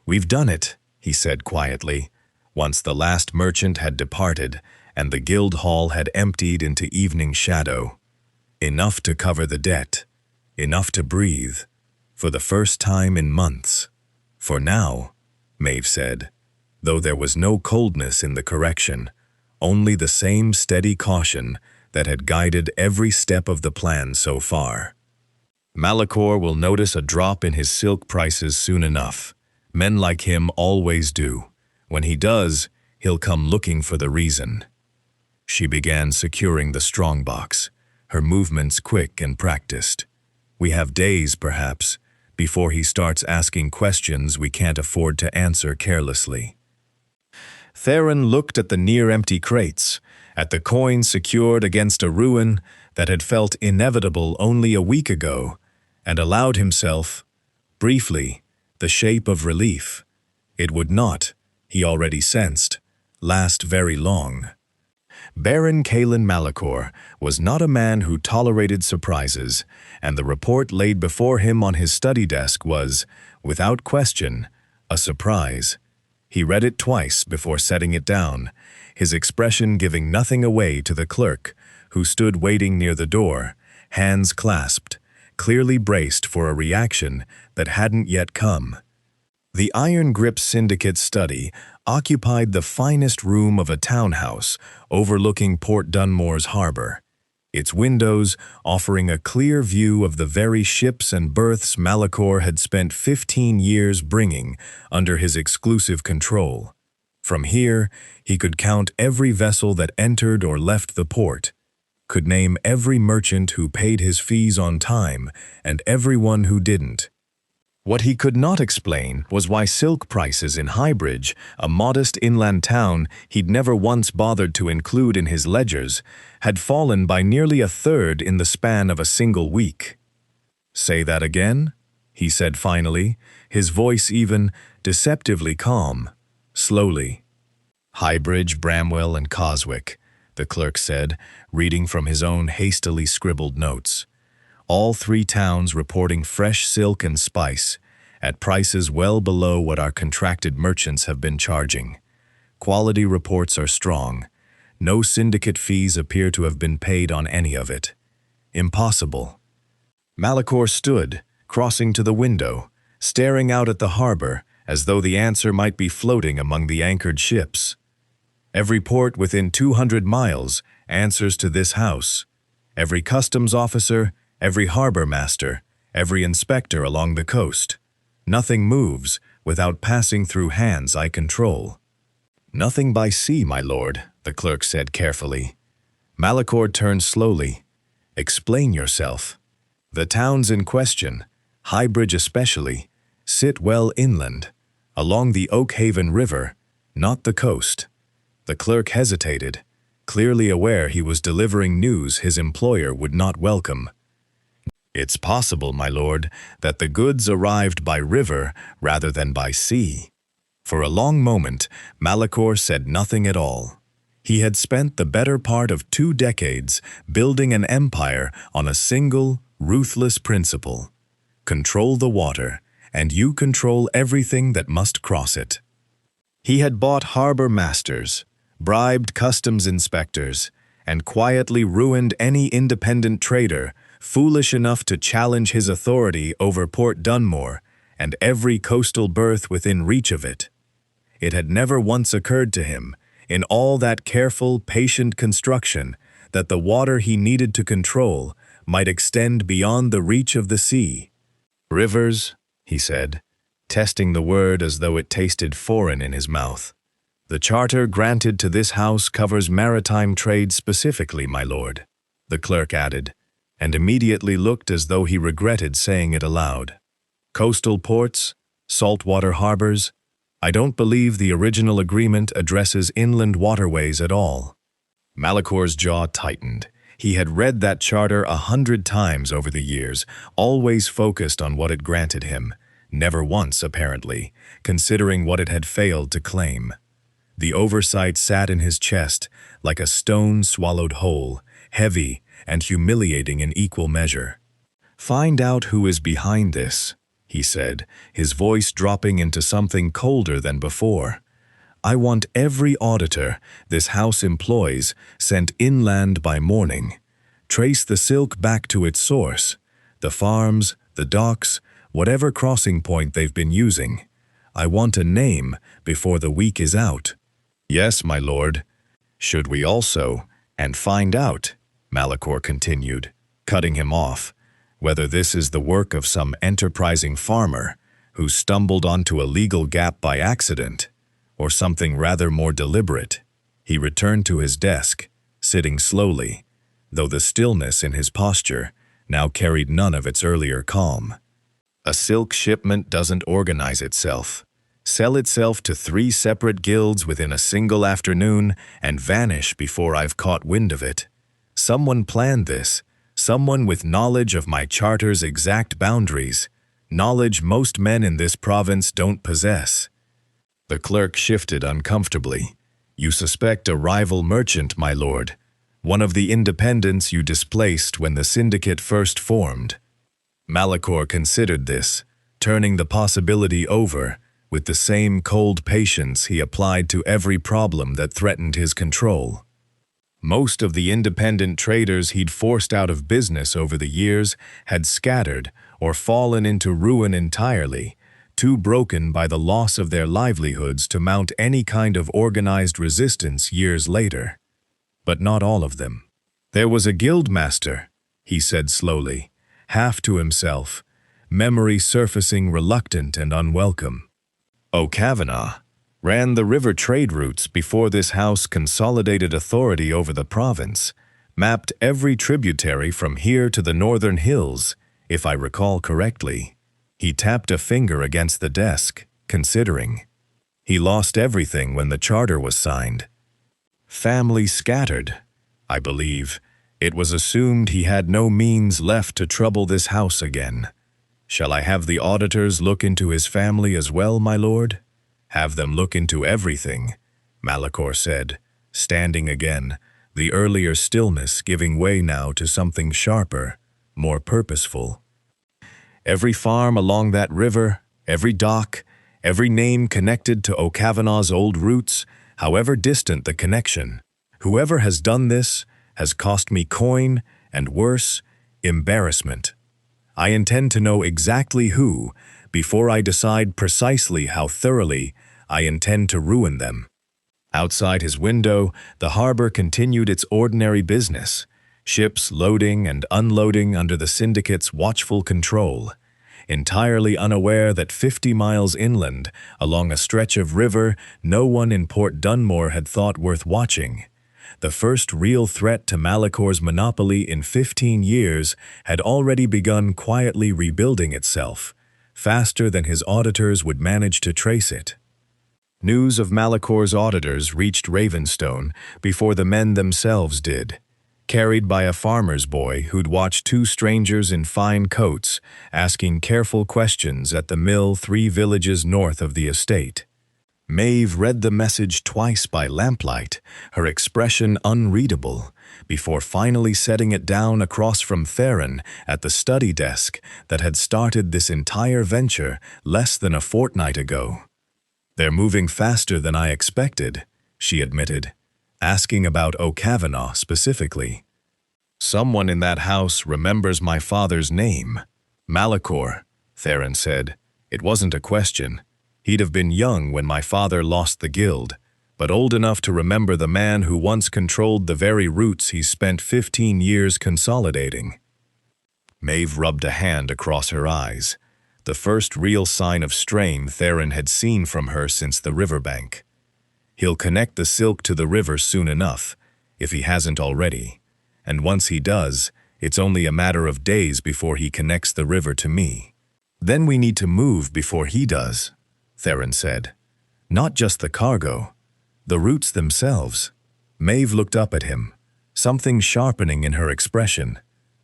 "We've done it," he said quietly, once the last merchant had departed, and the guild hall had emptied into evening shadow. Enough to cover the debt, enough to breathe, for the first time in months. For now, Maeve said, though there was no coldness in the correction, only the same steady caution that had guided every step of the plan so far. Malachor will notice a drop in his silk prices soon enough. Men like him always do. When he does, he'll come looking for the reason. She began securing the strongbox, her movements quick and practiced. We have days, perhaps, before he starts asking questions we can't afford to answer carelessly. Theron looked at the near-empty crates, at the coins secured against a ruin that had felt inevitable only a week ago, and allowed himself, briefly, the shape of relief. It would not, he already sensed, last very long. Baron Kalin Malachor was not a man who tolerated surprises, and the report laid before him on his study desk was, without question, a surprise. He read it twice before setting it down, his expression giving nothing away to the clerk, who stood waiting near the door, hands clasped, clearly braced for a reaction that hadn't yet come. The Iron Grip Syndicate study occupied the finest room of a townhouse overlooking Port Dunmore's harbor, its windows offering a clear view of the very ships and berths Malachor had spent 15 years bringing under his exclusive control. From here, he could count every vessel that entered or left the port, could name every merchant who paid his fees on time and everyone who didn't. What he could not explain was why silk prices in Highbridge, a modest inland town he'd never once bothered to include in his ledgers, had fallen by nearly a third in the span of a single week. "Say that again?" he said finally, his voice even deceptively calm. Slowly. "Highbridge, Bramwell, and Coswick," the clerk said, reading from his own hastily scribbled notes. All three towns reporting fresh silk and spice, at prices well below what our contracted merchants have been charging. Quality reports are strong. No syndicate fees appear to have been paid on any of it. Impossible. Malachor stood, crossing to the window, staring out at the harbor as though the answer might be floating among the anchored ships. Every port within 200 miles answers to this house. Every customs officer, every harbor master, every inspector along the coast. Nothing moves without passing through hands I control. "Nothing by sea, my lord," the clerk said carefully. Malachor turned slowly. "Explain yourself." "The towns in question, Highbridge especially, sit well inland, along the Oakhaven River, not the coast." The clerk hesitated, clearly aware he was delivering news his employer would not welcome. "It's possible, my lord, that the goods arrived by river rather than by sea." For a long moment, Malachor said nothing at all. He had spent the better part of 2 decades building an empire on a single, ruthless principle. Control the water, and you control everything that must cross it. He had bought harbor masters, bribed customs inspectors, and quietly ruined any independent trader foolish enough to challenge his authority over Port Dunmore and every coastal berth within reach of it. It had never once occurred to him, in all that careful, patient construction, that the water he needed to control might extend beyond the reach of the sea. "Rivers," he said, testing the word as though it tasted foreign in his mouth. "The charter granted to this house covers maritime trade specifically, my lord," the clerk added, and immediately looked as though he regretted saying it aloud. "Coastal ports, saltwater harbors. I don't believe the original agreement addresses inland waterways at all." Malachor's jaw tightened. He had read that charter 100 times over the years, always focused on what it granted him, never once, apparently, considering what it had failed to claim. The oversight sat in his chest like a stone swallowed whole, heavy and humiliating in equal measure. "Find out who is behind this," he said, his voice dropping into something colder than before. I want every auditor this house employs sent inland by morning. Trace the silk back to its source, the farms, the docks, whatever crossing point they've been using. I want a name before the week is out." "Yes, my lord." "Should we also, and find out," Malachor continued, cutting him off, "whether this is the work of some enterprising farmer who stumbled onto a legal gap by accident, or something rather more deliberate." He returned to his desk, sitting slowly, though the stillness in his posture now carried none of its earlier calm. "A silk shipment doesn't organize itself, sell itself to 3 separate guilds within a single afternoon, and vanish before I've caught wind of it. Someone planned this, someone with knowledge of my charter's exact boundaries, knowledge most men in this province don't possess." The clerk shifted uncomfortably. "You suspect a rival merchant, my lord, one of the independents you displaced when the syndicate first formed." Malachor considered this, turning the possibility over with the same cold patience he applied to every problem that threatened his control. Most of the independent traders he'd forced out of business over the years had scattered or fallen into ruin entirely, too broken by the loss of their livelihoods to mount any kind of organized resistance years later. But not all of them. "There was a guildmaster," he said slowly, half to himself, memory surfacing reluctant and unwelcome. "O'Kavanagh ran the river trade routes before this house consolidated authority over the province, mapped every tributary from here to the northern hills, if I recall correctly." He tapped a finger against the desk, considering. "He lost everything when the charter was signed. Family scattered, I believe. It was assumed he had no means left to trouble this house again. Shall I have the auditors look into his family as well, my lord?" "Have them look into everything," Malachor said, standing again, the earlier stillness giving way now to something sharper, more purposeful. "Every farm along that river, every dock, every name connected to O'Kavanagh's old roots, however distant the connection. Whoever has done this has cost me coin and, worse, embarrassment. I intend to know exactly who before I decide precisely how thoroughly I intend to ruin them." Outside his window, the harbor continued its ordinary business, ships loading and unloading under the syndicate's watchful control, entirely unaware that 50 miles inland, along a stretch of river no one in Port Dunmore had thought worth watching, the first real threat to Malachor's monopoly in 15 years had already begun quietly rebuilding itself, faster than his auditors would manage to trace it. News of Malachor's auditors reached Ravenstone before the men themselves did, carried by a farmer's boy who'd watched 2 strangers in fine coats asking careful questions at the mill 3 villages north of the estate. Maeve read the message twice by lamplight, her expression unreadable, before finally setting it down across from Theron at the study desk that had started this entire venture less than a fortnight ago. "They're moving faster than I expected," she admitted, asking about O'Kavanagh specifically. "Someone in that house remembers my father's name." "Malachor," Theron said. "It wasn't a question. He'd have been young when my father lost the guild, but old enough to remember the man who once controlled the very roots he spent 15 years consolidating." Maeve rubbed a hand across her eyes, the first real sign of strain Theron had seen from her since the riverbank. "He'll connect the silk to the river soon enough, if he hasn't already, and once he does, it's only a matter of days before he connects the river to me. Then we need to move before he does," Theron said. "Not just the cargo, the routes themselves." Maeve looked up at him, something sharpening in her expression.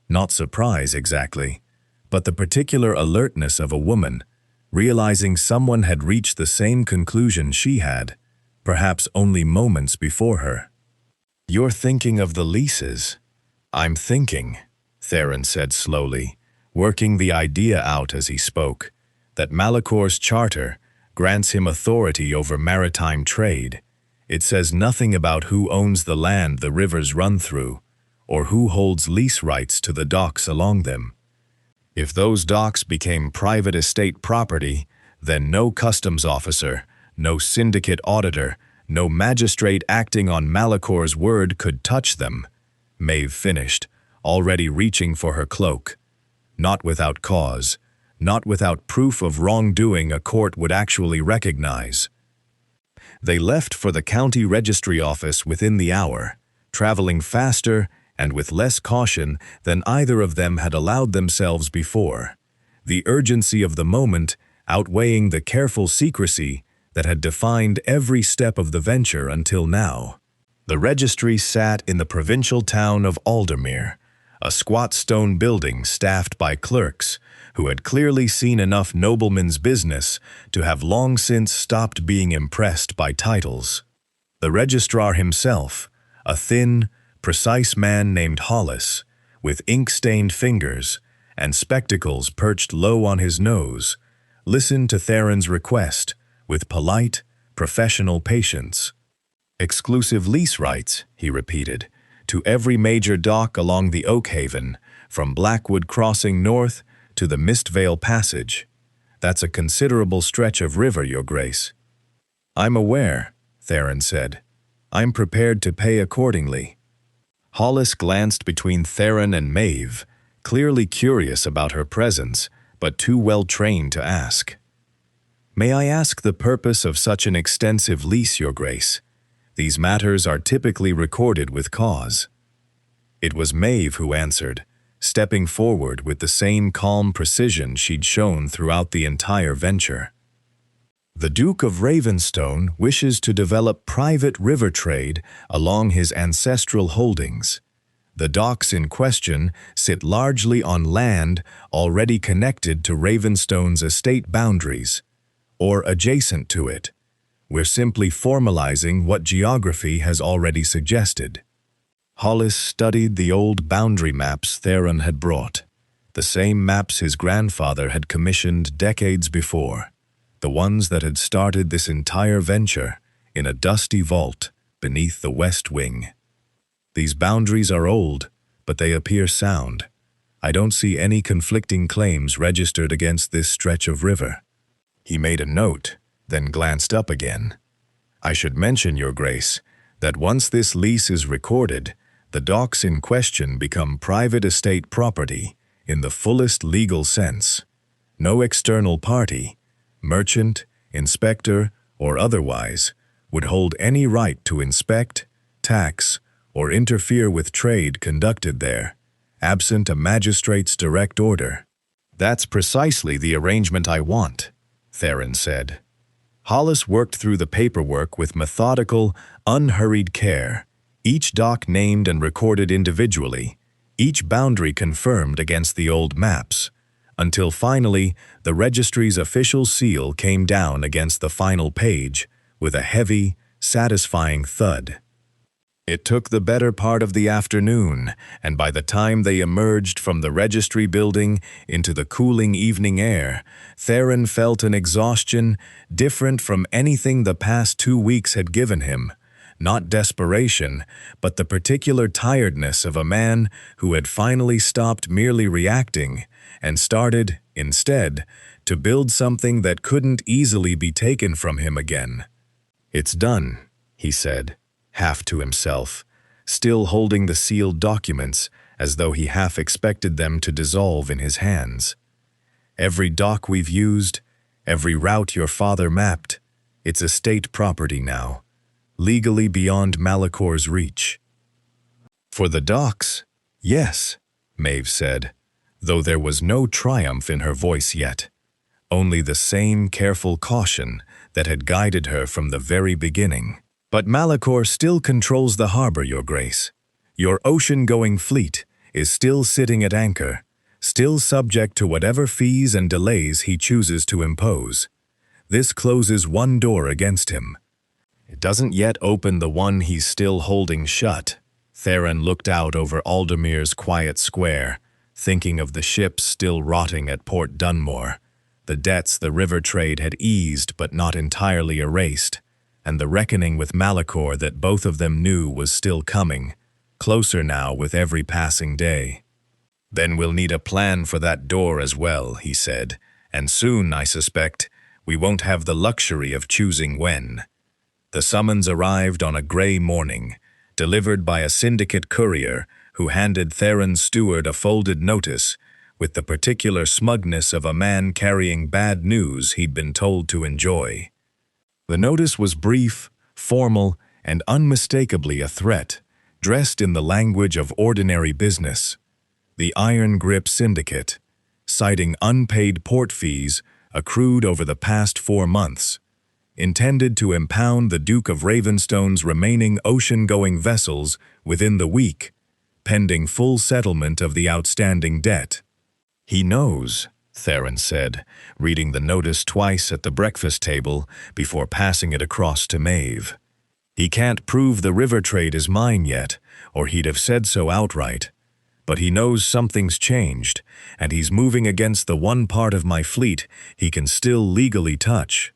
Not surprise exactly, but the particular alertness of a woman, realizing someone had reached the same conclusion she had, perhaps only moments before her. "You're thinking of the leases." "I'm thinking," Theron said slowly, working the idea out as he spoke, "that Malachor's charter, grants him authority over maritime trade. It says nothing about who owns the land the rivers run through, or who holds lease rights to the docks along them. If those docks became private estate property, then no customs officer, no syndicate auditor, no magistrate acting on Malacor's word could touch them. Maeve finished, already reaching for her cloak. Not without cause, not without proof of wrongdoing a court would actually recognize. They left for the county registry office within the hour, traveling faster and with less caution than either of them had allowed themselves before, the urgency of the moment outweighing the careful secrecy that had defined every step of the venture until now. The registry sat in the provincial town of Aldermere, a squat stone building staffed by clerks who had clearly seen enough noblemen's business to have long since stopped being impressed by titles. The registrar himself, a thin, precise man named Hollis, with ink-stained fingers and spectacles perched low on his nose, listened to Theron's request with polite, professional patience. "Exclusive lease rights," he repeated, "to every major dock along the Oakhaven, from Blackwood Crossing north to the Mistvale Passage. That's a considerable stretch of river, Your Grace." "I'm aware," Theron said. "I'm prepared to pay accordingly." Hollis glanced between Theron and Maeve, clearly curious about her presence, but too well trained to ask. "May I ask the purpose of such an extensive lease, Your Grace? These matters are typically recorded with cause." It was Maeve who answered, stepping forward with the same calm precision she'd shown throughout the entire venture. "The Duke of Ravenstone wishes to develop private river trade along his ancestral holdings. The docks in question sit largely on land already connected to Ravenstone's estate boundaries, or adjacent to it. We're simply formalizing what geography has already suggested." Hollis studied the old boundary maps Theron had brought, the same maps his grandfather had commissioned decades before, the ones that had started this entire venture in a dusty vault beneath the West Wing. "These boundaries are old, but they appear sound. I don't see any conflicting claims registered against this stretch of river." He made a note, then glanced up again. "I should mention, Your Grace, that once this lease is recorded, the docks in question become private estate property in the fullest legal sense. No external party, merchant, inspector, or otherwise, would hold any right to inspect, tax, or interfere with trade conducted there, absent a magistrate's direct order." "That's precisely the arrangement I want," Theron said. Hollis worked through the paperwork with methodical, unhurried care, each dock named and recorded individually, each boundary confirmed against the old maps, until finally the registry's official seal came down against the final page with a heavy, satisfying thud. It took the better part of the afternoon, and by the time they emerged from the registry building into the cooling evening air, Theron felt an exhaustion different from anything the past 2 weeks had given him. Not desperation, but the particular tiredness of a man who had finally stopped merely reacting and started, instead, to build something that couldn't easily be taken from him again. "It's done," he said, half to himself, still holding the sealed documents as though he half expected them to dissolve in his hands. "Every dock we've used, every route your father mapped, it's estate property now, legally beyond Malacor's reach." "For the docks, yes," Maeve said, though there was no triumph in her voice yet, only the same careful caution that had guided her from the very beginning. "But Malacor still controls the harbor, Your Grace. Your ocean-going fleet is still sitting at anchor, still subject to whatever fees and delays he chooses to impose. This closes one door against him. It doesn't yet open the one he's still holding shut." Theron looked out over Aldermere's quiet square, thinking of the ships still rotting at Port Dunmore, The debts the river trade had eased but not entirely erased, and the reckoning with Malachor that both of them knew was still coming, closer now with every passing day. "Then we'll need a plan for that door as well," he said, "and soon, I suspect, we won't have the luxury of choosing when." The summons arrived on a gray morning, delivered by a syndicate courier who handed Theron's steward a folded notice with the particular smugness of a man carrying bad news he'd been told to enjoy. The notice was brief, formal, and unmistakably a threat, dressed in the language of ordinary business. The Iron Grip Syndicate, citing unpaid port fees accrued over the past 4 months, intended to impound the Duke of Ravenstone's remaining ocean-going vessels within the week, pending full settlement of the outstanding debt. "He knows," Theron said, reading the notice twice at the breakfast table before passing it across to Maeve. "He can't prove the river trade is mine yet, or he'd have said so outright. But he knows something's changed, and he's moving against the one part of my fleet he can still legally touch."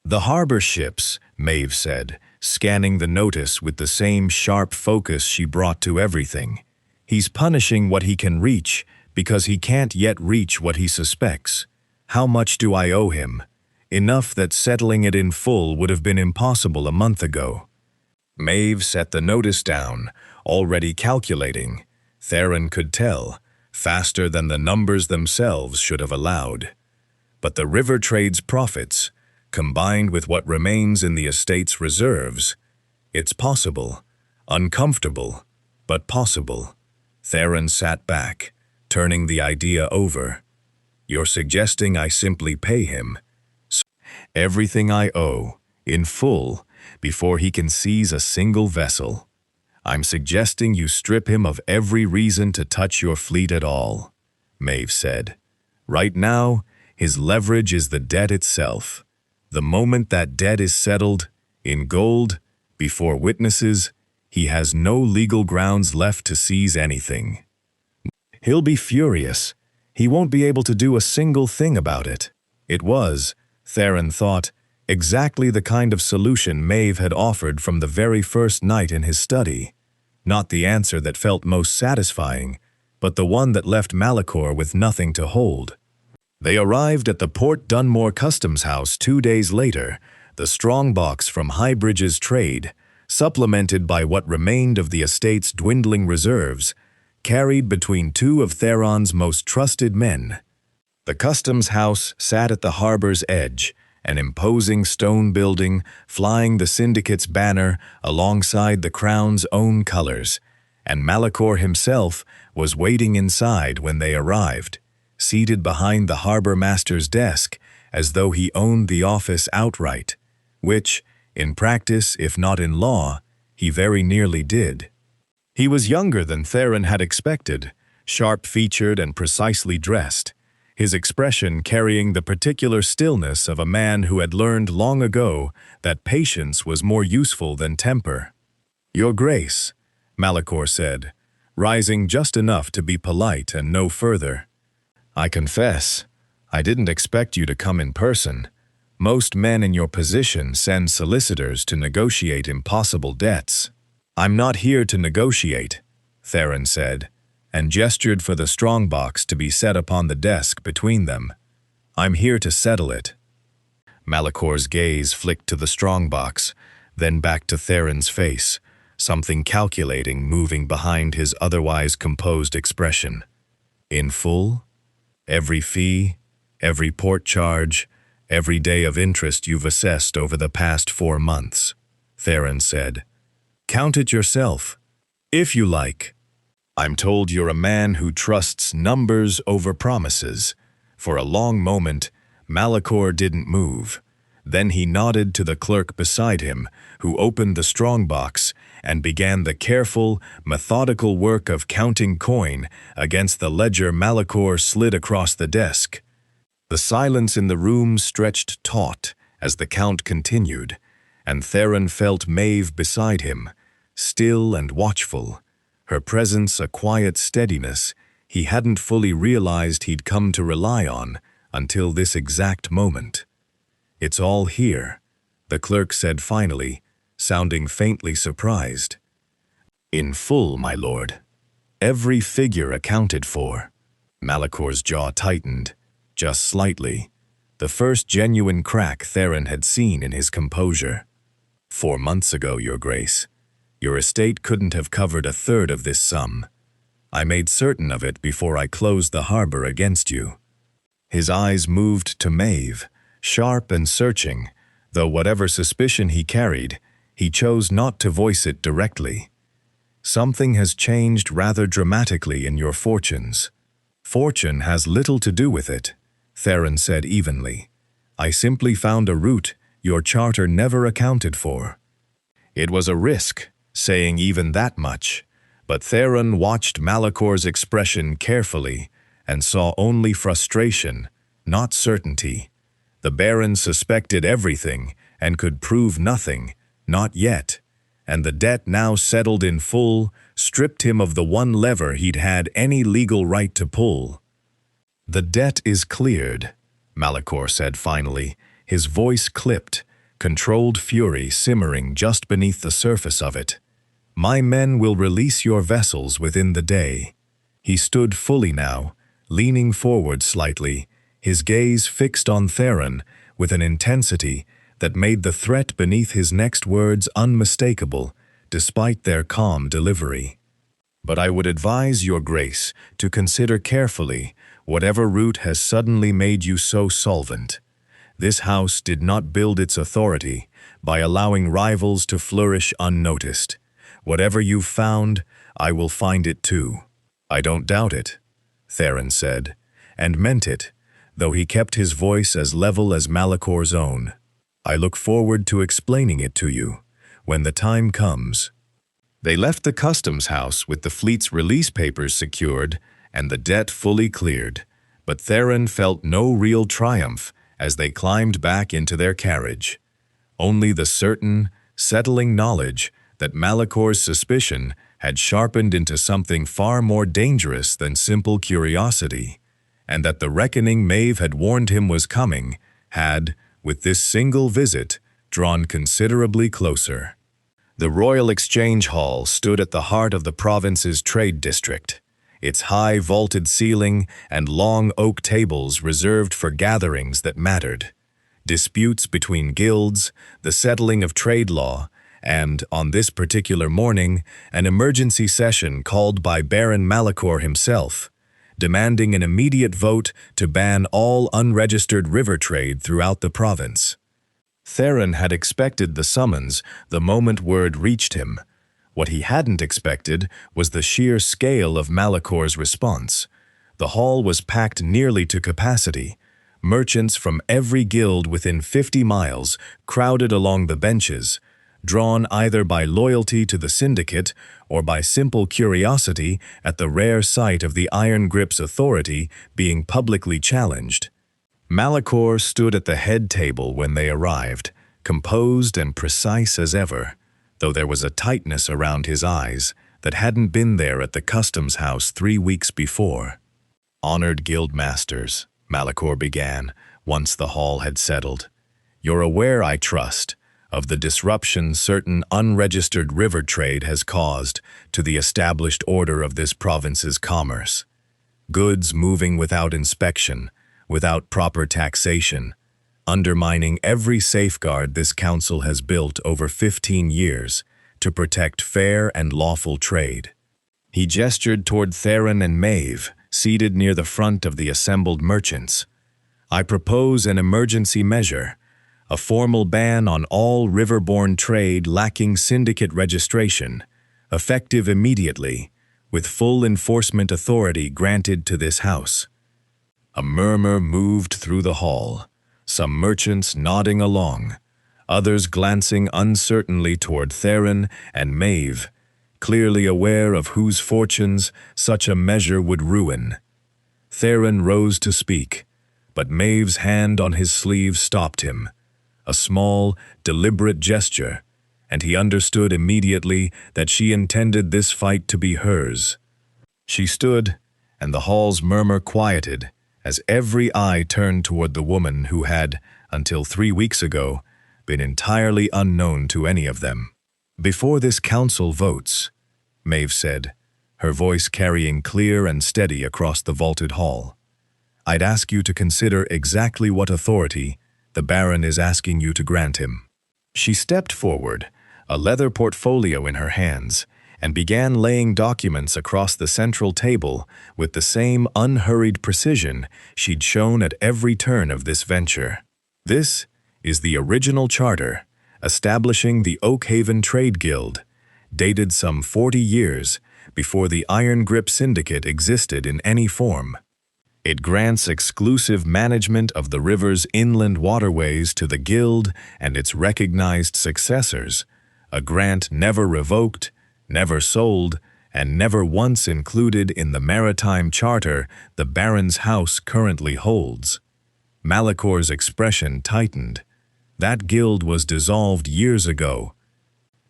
"The harbor ships," Maeve said, scanning the notice with the same sharp focus she brought to everything. "He's punishing what he can reach, because he can't yet reach what he suspects. How much do I owe him? Enough that settling it in full would have been impossible a month ago." Maeve set the notice down, already calculating. Theron could tell, faster than the numbers themselves should have allowed. But the river trade's profits, combined with what remains in the estate's reserves, it's possible, uncomfortable, but possible. Theron sat back, turning the idea over. "You're suggesting I simply pay him everything I owe, in full, before he can seize a single vessel? I'm suggesting you strip him of every reason to touch your fleet at all," Maeve said. "Right now, his leverage is the debt itself. The moment that debt is settled, in gold, before witnesses, he has no legal grounds left to seize anything. He'll be furious. He won't be able to do a single thing about it." It was, Theron thought, exactly the kind of solution Maeve had offered from the very first night in his study. Not the answer that felt most satisfying, but the one that left Malachor with nothing to hold. They arrived at the Port Dunmore Customs House 2 days later, the strongbox from Highbridge's trade, supplemented by what remained of the estate's dwindling reserves, carried between 2 of Theron's most trusted men. The customs house sat at the harbor's edge, an imposing stone building flying the syndicate's banner alongside the crown's own colors, and Malachor himself was waiting inside when they arrived, seated behind the harbor master's desk as though he owned the office outright, which, in practice if not in law, he very nearly did. He was younger than Theron had expected, sharp-featured and precisely dressed, his expression carrying the particular stillness of a man who had learned long ago that patience was more useful than temper. "Your Grace," Malachor said, rising just enough to be polite and no further. "I confess, I didn't expect you to come in person. Most men in your position send solicitors to negotiate impossible debts." "I'm not here to negotiate," Theron said, and gestured for the strongbox to be set upon the desk between them. "I'm here to settle it." Malachor's gaze flicked to the strongbox, then back to Theron's face, something calculating moving behind his otherwise composed expression. "In full? Every fee, every port charge, every day of interest you've assessed over the past 4 months," Theron said. "Count it yourself, if you like." "I'm told you're a man who trusts numbers over promises." For a long moment, Malachor didn't move. Then he nodded to the clerk beside him, who opened the strongbox and began the careful, methodical work of counting coin against the ledger Malachor slid across the desk. The silence in the room stretched taut as the count continued, and Theron felt Maeve beside him, still and watchful, her presence a quiet steadiness he hadn't fully realized he'd come to rely on until this exact moment. "It's all here," the clerk said finally, sounding faintly surprised. "In full, my lord. Every figure accounted for." Malacor's jaw tightened, just slightly, the first genuine crack Theron had seen in his composure. "4 months ago, Your Grace, your estate couldn't have covered a third of this sum. I made certain of it before I closed the harbor against you." His eyes moved to Maeve, sharp and searching, though whatever suspicion he carried, he chose not to voice it directly. "Something has changed rather dramatically in your fortunes." "Fortune has little to do with it," Theron said evenly. "I simply found a route your charter never accounted for." It was a risk, saying even that much, but Theron watched Malacor's expression carefully and saw only frustration, not certainty. The Baron suspected everything and could prove nothing, not yet, and the debt now settled in full stripped him of the one lever he'd had any legal right to pull. "The debt is cleared," Malacor said finally, his voice clipped, controlled fury simmering just beneath the surface of it. "My men will release your vessels within the day." He stood fully now, leaning forward slightly, his gaze fixed on Theron with an intensity that made the threat beneath his next words unmistakable, despite their calm delivery. "But I would advise Your Grace to consider carefully whatever route has suddenly made you so solvent. This house did not build its authority by allowing rivals to flourish unnoticed. Whatever you've found, I will find it too." "I don't doubt it," Theron said, and meant it, though he kept his voice as level as Malacor's own. "I look forward to explaining it to you, when the time comes." They left the customs house with the fleet's release papers secured and the debt fully cleared, but Theron felt no real triumph as they climbed back into their carriage. Only the certain, settling knowledge that Malacor's suspicion had sharpened into something far more dangerous than simple curiosity, and that the reckoning Maeve had warned him was coming had, with this single visit, drawn considerably closer. The Royal Exchange Hall stood at the heart of the province's trade district, its high vaulted ceiling and long oak tables reserved for gatherings that mattered. Disputes between guilds, the settling of trade law, and, on this particular morning, an emergency session called by Baron Malacor himself, demanding an immediate vote to ban all unregistered river trade throughout the province. Theron had expected the summons the moment word reached him. What he hadn't expected was the sheer scale of Malacor's response. The hall was packed nearly to capacity. Merchants from every guild within 50 miles crowded along the benches, drawn either by loyalty to the syndicate or by simple curiosity at the rare sight of the Iron Grip's authority being publicly challenged. Malacor stood at the head table when they arrived, composed and precise as ever, though there was a tightness around his eyes that hadn't been there at the customs house 3 weeks before. "Honored guildmasters," Malacor began, once the hall had settled, "you're aware, I trust, of the disruption certain unregistered river trade has caused to the established order of this province's commerce. Goods moving without inspection, without proper taxation, undermining every safeguard this council has built over 15 years to protect fair and lawful trade." He gestured toward Theron and Maeve, seated near the front of the assembled merchants. "I propose an emergency measure, a formal ban on all riverborne trade lacking syndicate registration, effective immediately, with full enforcement authority granted to this house." A murmur moved through the hall, some merchants nodding along, others glancing uncertainly toward Theron and Maeve, clearly aware of whose fortunes such a measure would ruin. Theron rose to speak, but Maeve's hand on his sleeve stopped him, a small, deliberate gesture, and he understood immediately that she intended this fight to be hers. She stood, and the hall's murmur quieted as every eye turned toward the woman who had, until 3 weeks ago, been entirely unknown to any of them. "Before this council votes," Maeve said, her voice carrying clear and steady across the vaulted hall, "I'd ask you to consider exactly what authority the Baron is asking you to grant him." She stepped forward, a leather portfolio in her hands, and began laying documents across the central table with the same unhurried precision she'd shown at every turn of this venture. "This is the original charter establishing the Oakhaven Trade Guild, dated some 40 years before the Iron Grip Syndicate existed in any form. It grants exclusive management of the river's inland waterways to the Guild and its recognized successors, a grant never revoked, never sold, and never once included in the maritime charter the Baron's house currently holds." Malacor's expression tightened. "That guild was dissolved years ago.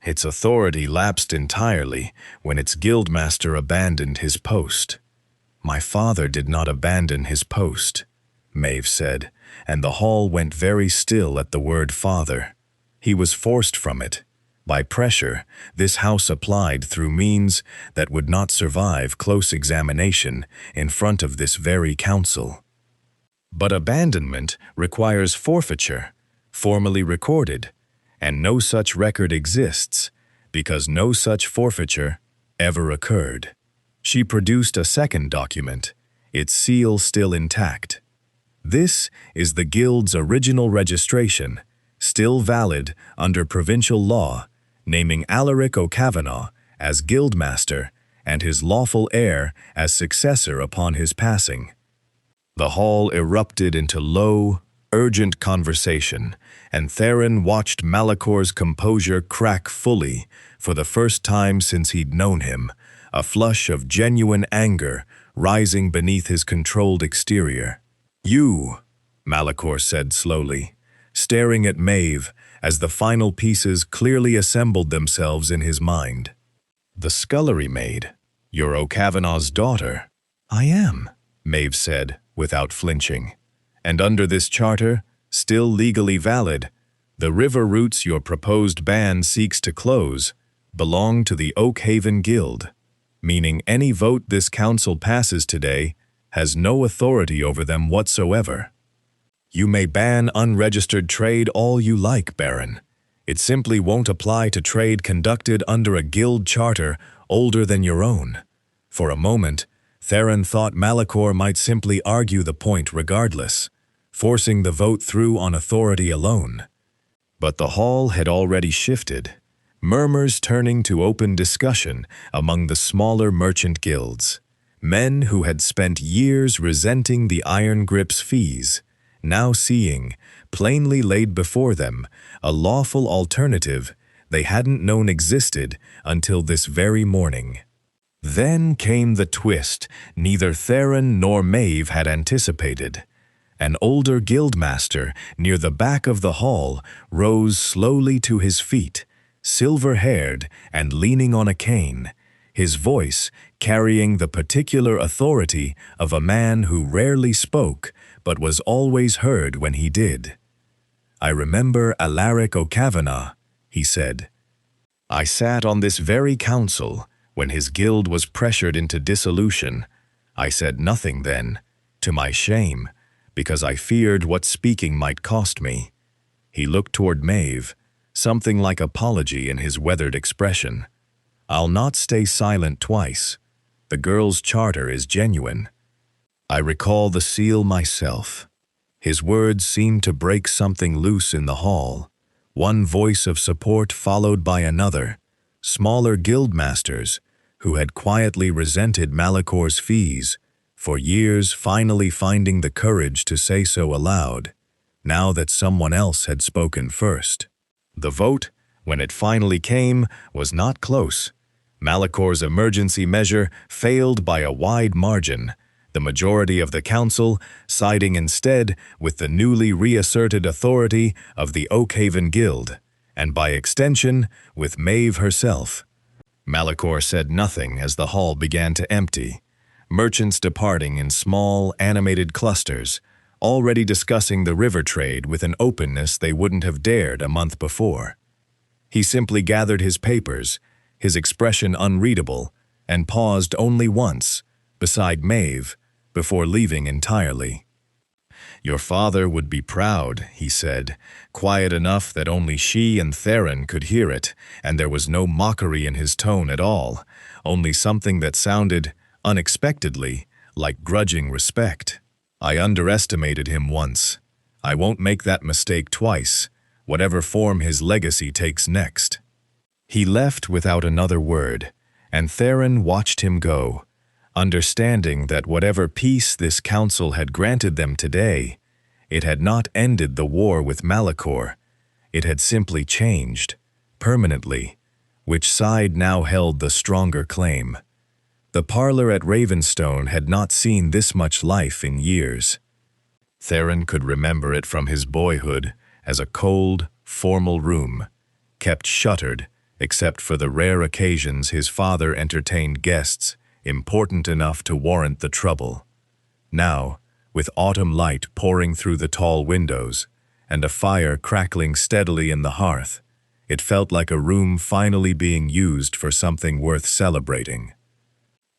Its authority lapsed entirely when its guildmaster abandoned his post." "My father did not abandon his post," Maeve said, and the hall went very still at the word father. "He was forced from it. By pressure, this house applied through means that would not survive close examination in front of this very council. But abandonment requires forfeiture, formally recorded, and no such record exists, because no such forfeiture ever occurred." She produced a second document, its seal still intact. "This is the Guild's original registration, still valid under provincial law, naming Alaric O'Kavanagh as Guildmaster and his lawful heir as successor upon his passing." The hall erupted into low, urgent conversation, and Theron watched Malacor's composure crack fully for the first time since he'd known him, a flush of genuine anger rising beneath his controlled exterior. "You," Malacor said slowly, staring at Maeve as the final pieces clearly assembled themselves in his mind. "The scullery maid, you're O'Kavanagh's daughter." "I am," Maeve said, without flinching. "And under this charter, still legally valid, the river routes your proposed ban seeks to close belong to the Oakhaven Guild, meaning any vote this council passes today has no authority over them whatsoever. You may ban unregistered trade all you like, Baron. It simply won't apply to trade conducted under a guild charter older than your own." For a moment, Theron thought Malacor might simply argue the point regardless, forcing the vote through on authority alone. But the hall had already shifted, murmurs turning to open discussion among the smaller merchant guilds. Men who had spent years resenting the Iron Grip's fees, now seeing, plainly laid before them, a lawful alternative they hadn't known existed until this very morning. Then came the twist neither Theron nor Maeve had anticipated. An older guildmaster near the back of the hall rose slowly to his feet, silver-haired and leaning on a cane, his voice carrying the particular authority of a man who rarely spoke but was always heard when he did. "I remember Alaric O'Kavanagh," he said. "I sat on this very council when his guild was pressured into dissolution. I said nothing then, to my shame, because I feared what speaking might cost me." He looked toward Maeve, something like apology in his weathered expression. "I'll not stay silent twice. The girl's charter is genuine. I recall the seal myself." His words seemed to break something loose in the hall, one voice of support followed by another. Smaller guildmasters, who had quietly resented Malacor's fees, for years finally finding the courage to say so aloud, now that someone else had spoken first. The vote, when it finally came, was not close. Malacor's emergency measure failed by a wide margin, the majority of the council siding instead with the newly reasserted authority of the Oakhaven Guild, and by extension, with Maeve herself. Malacor said nothing as the hall began to empty, merchants departing in small, animated clusters, already discussing the river trade with an openness they wouldn't have dared a month before. He simply gathered his papers, his expression unreadable, and paused only once, beside Maeve, before leaving entirely. "Your father would be proud," he said, quiet enough that only she and Theron could hear it, and there was no mockery in his tone at all, only something that sounded, unexpectedly, like grudging respect. "I underestimated him once. I won't make that mistake twice, whatever form his legacy takes next." He left without another word, and Theron watched him go, understanding that whatever peace this council had granted them today, it had not ended the war with Malachor. It had simply changed, permanently, which side now held the stronger claim. The parlor at Ravenstone had not seen this much life in years. Theron could remember it from his boyhood as a cold, formal room, kept shuttered except for the rare occasions his father entertained guests important enough to warrant the trouble. Now, with autumn light pouring through the tall windows and a fire crackling steadily in the hearth, it felt like a room finally being used for something worth celebrating.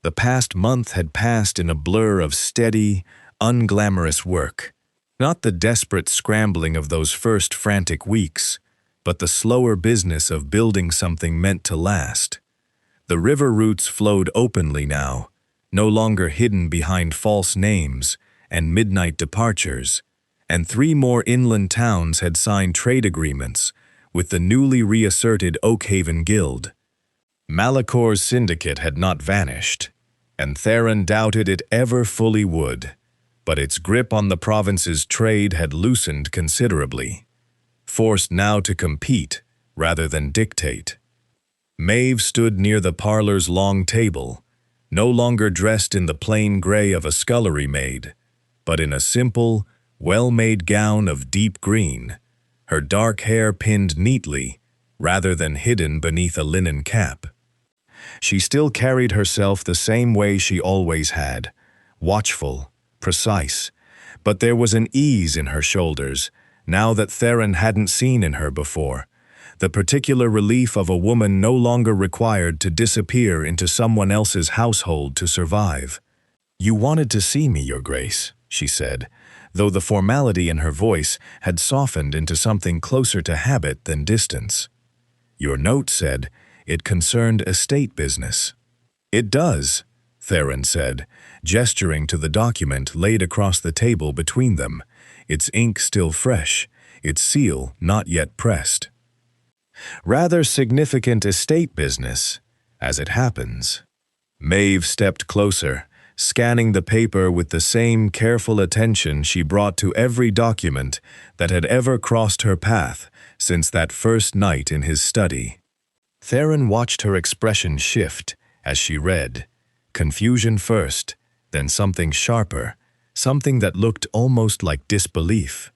The past month had passed in a blur of steady, unglamorous work, not the desperate scrambling of those first frantic weeks, but the slower business of building something meant to last. The river routes flowed openly now, no longer hidden behind false names and midnight departures, and 3 more inland towns had signed trade agreements with the newly reasserted Oakhaven Guild. Malachor's syndicate had not vanished, and Theron doubted it ever fully would, but its grip on the province's trade had loosened considerably, forced now to compete rather than dictate. Maeve stood near the parlor's long table, no longer dressed in the plain gray of a scullery maid, but in a simple, well-made gown of deep green, her dark hair pinned neatly, rather than hidden beneath a linen cap. She still carried herself the same way she always had, watchful, precise, but there was an ease in her shoulders, now that Theron hadn't seen in her before, the particular relief of a woman no longer required to disappear into someone else's household to survive. "You wanted to see me, Your Grace," she said, though the formality in her voice had softened into something closer to habit than distance. "Your note said it concerned estate business." "It does," Theron said, gesturing to the document laid across the table between them, its ink still fresh, its seal not yet pressed. "Rather significant estate business, as it happens." Maeve stepped closer, scanning the paper with the same careful attention she brought to every document that had ever crossed her path since that first night in his study. Theron watched her expression shift as she read, confusion first, then something sharper, something that looked almost like disbelief.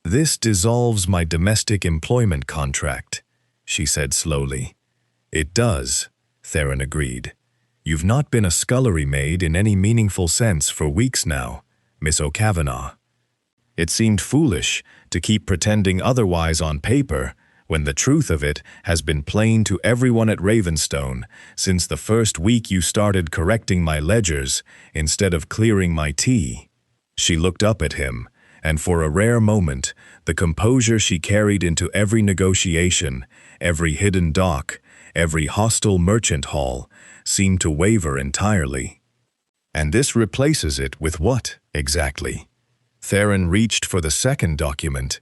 "This dissolves my domestic employment contract," she said slowly. "It does," Theron agreed. "You've not been a scullery maid in any meaningful sense for weeks now, Miss O'Kavanagh. It seemed foolish to keep pretending otherwise on paper when the truth of it has been plain to everyone at Ravenstone since the first week you started correcting my ledgers instead of clearing my tea." She looked up at him, and for a rare moment, the composure she carried into every negotiation, every hidden dock, every hostile merchant hall, seemed to waver entirely. "And this replaces it with what, exactly?" Theron reached for the second document,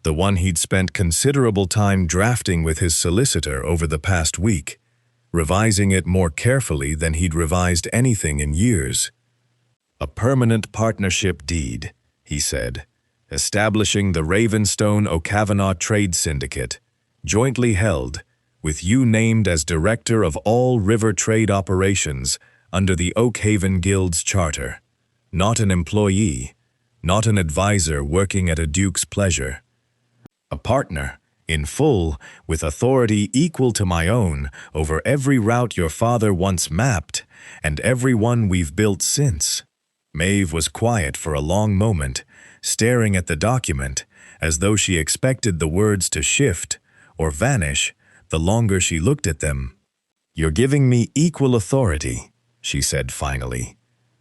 the one he'd spent considerable time drafting with his solicitor over the past week, revising it more carefully than he'd revised anything in years. "A permanent partnership deed," he said, "establishing the Ravenstone O'Kavanagh Trade Syndicate, jointly held, with you named as director of all river trade operations under the Oakhaven Guild's charter. Not an employee, not an advisor working at a duke's pleasure. A partner, in full, with authority equal to my own over every route your father once mapped and every one we've built since." Maeve was quiet for a long moment, staring at the document, as though she expected the words to shift or vanish the longer she looked at them. "You're giving me equal authority," she said finally.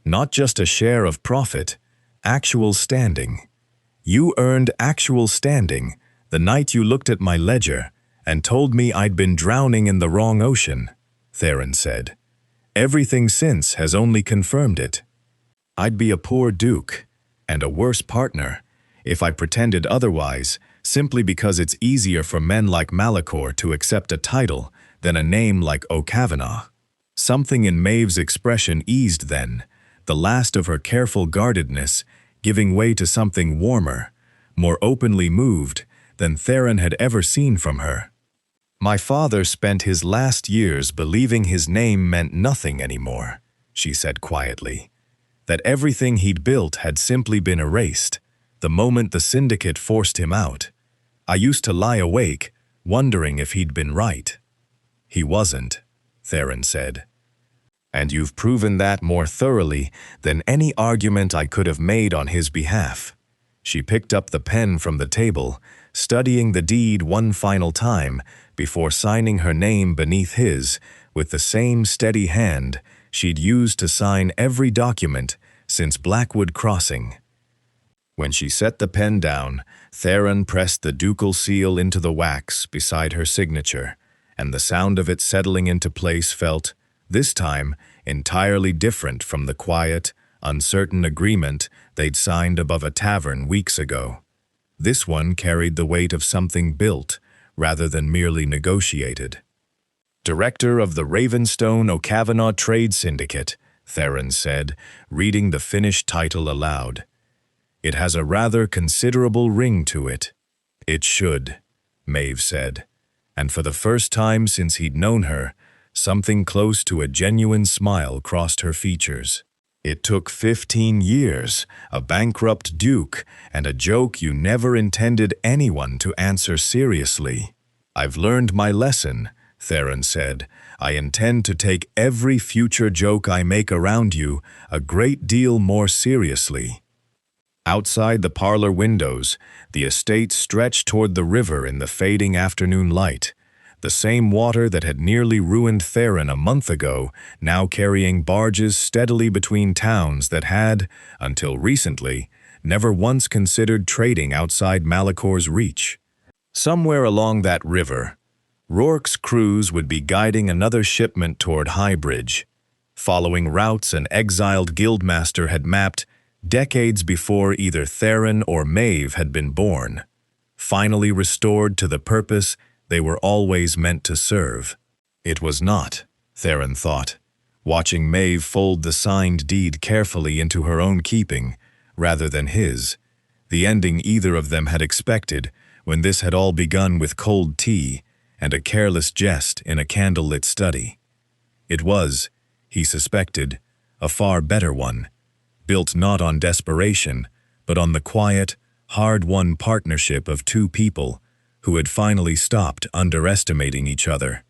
"Not just a share of profit, actual standing. You earned actual standing the night you looked at my ledger and told me I'd been drowning in the wrong ocean," Theron said. "Everything since has only confirmed it. I'd be a poor duke, and a worse partner, if I pretended otherwise, simply because it's easier for men like Malachor to accept a title than a name like O'Kavanagh." Something in Maeve's expression eased then, the last of her careful guardedness giving way to something warmer, more openly moved than Theron had ever seen from her. "My father spent his last years believing his name meant nothing anymore," she said quietly. "That everything he'd built had simply been erased, the moment the syndicate forced him out. I used to lie awake, wondering if he'd been right." "He wasn't," Theron said. "And you've proven that more thoroughly than any argument I could have made on his behalf." She picked up the pen from the table, studying the deed one final time before signing her name beneath his with the same steady hand she'd used to sign every document since Blackwood Crossing. When she set the pen down, Theron pressed the ducal seal into the wax beside her signature, and the sound of it settling into place felt, this time, entirely different from the quiet, uncertain agreement they'd signed above a tavern weeks ago. This one carried the weight of something built, rather than merely negotiated. "Director of the Ravenstone O'Kavanagh Trade Syndicate," Theron said, reading the finished title aloud. "It has a rather considerable ring to it." "It should," Maeve said, and for the first time since he'd known her, something close to a genuine smile crossed her features. "It took 15 years, a bankrupt duke, and a joke you never intended anyone to answer seriously." "I've learned my lesson," Theron said. "I intend to take every future joke I make around you a great deal more seriously." Outside the parlor windows, the estate stretched toward the river in the fading afternoon light, the same water that had nearly ruined Theron a month ago, now carrying barges steadily between towns that had, until recently, never once considered trading outside Malachor's reach. Somewhere along that river, Rourke's crews would be guiding another shipment toward Highbridge, following routes an exiled guildmaster had mapped decades before either Theron or Maeve had been born, finally restored to the purpose they were always meant to serve. It was not, Theron thought, watching Maeve fold the signed deed carefully into her own keeping, rather than his, the ending either of them had expected when this had all begun with cold tea and a careless jest in a candlelit study. It was, he suspected, a far better one, built not on desperation, but on the quiet, hard-won partnership of two people who had finally stopped underestimating each other.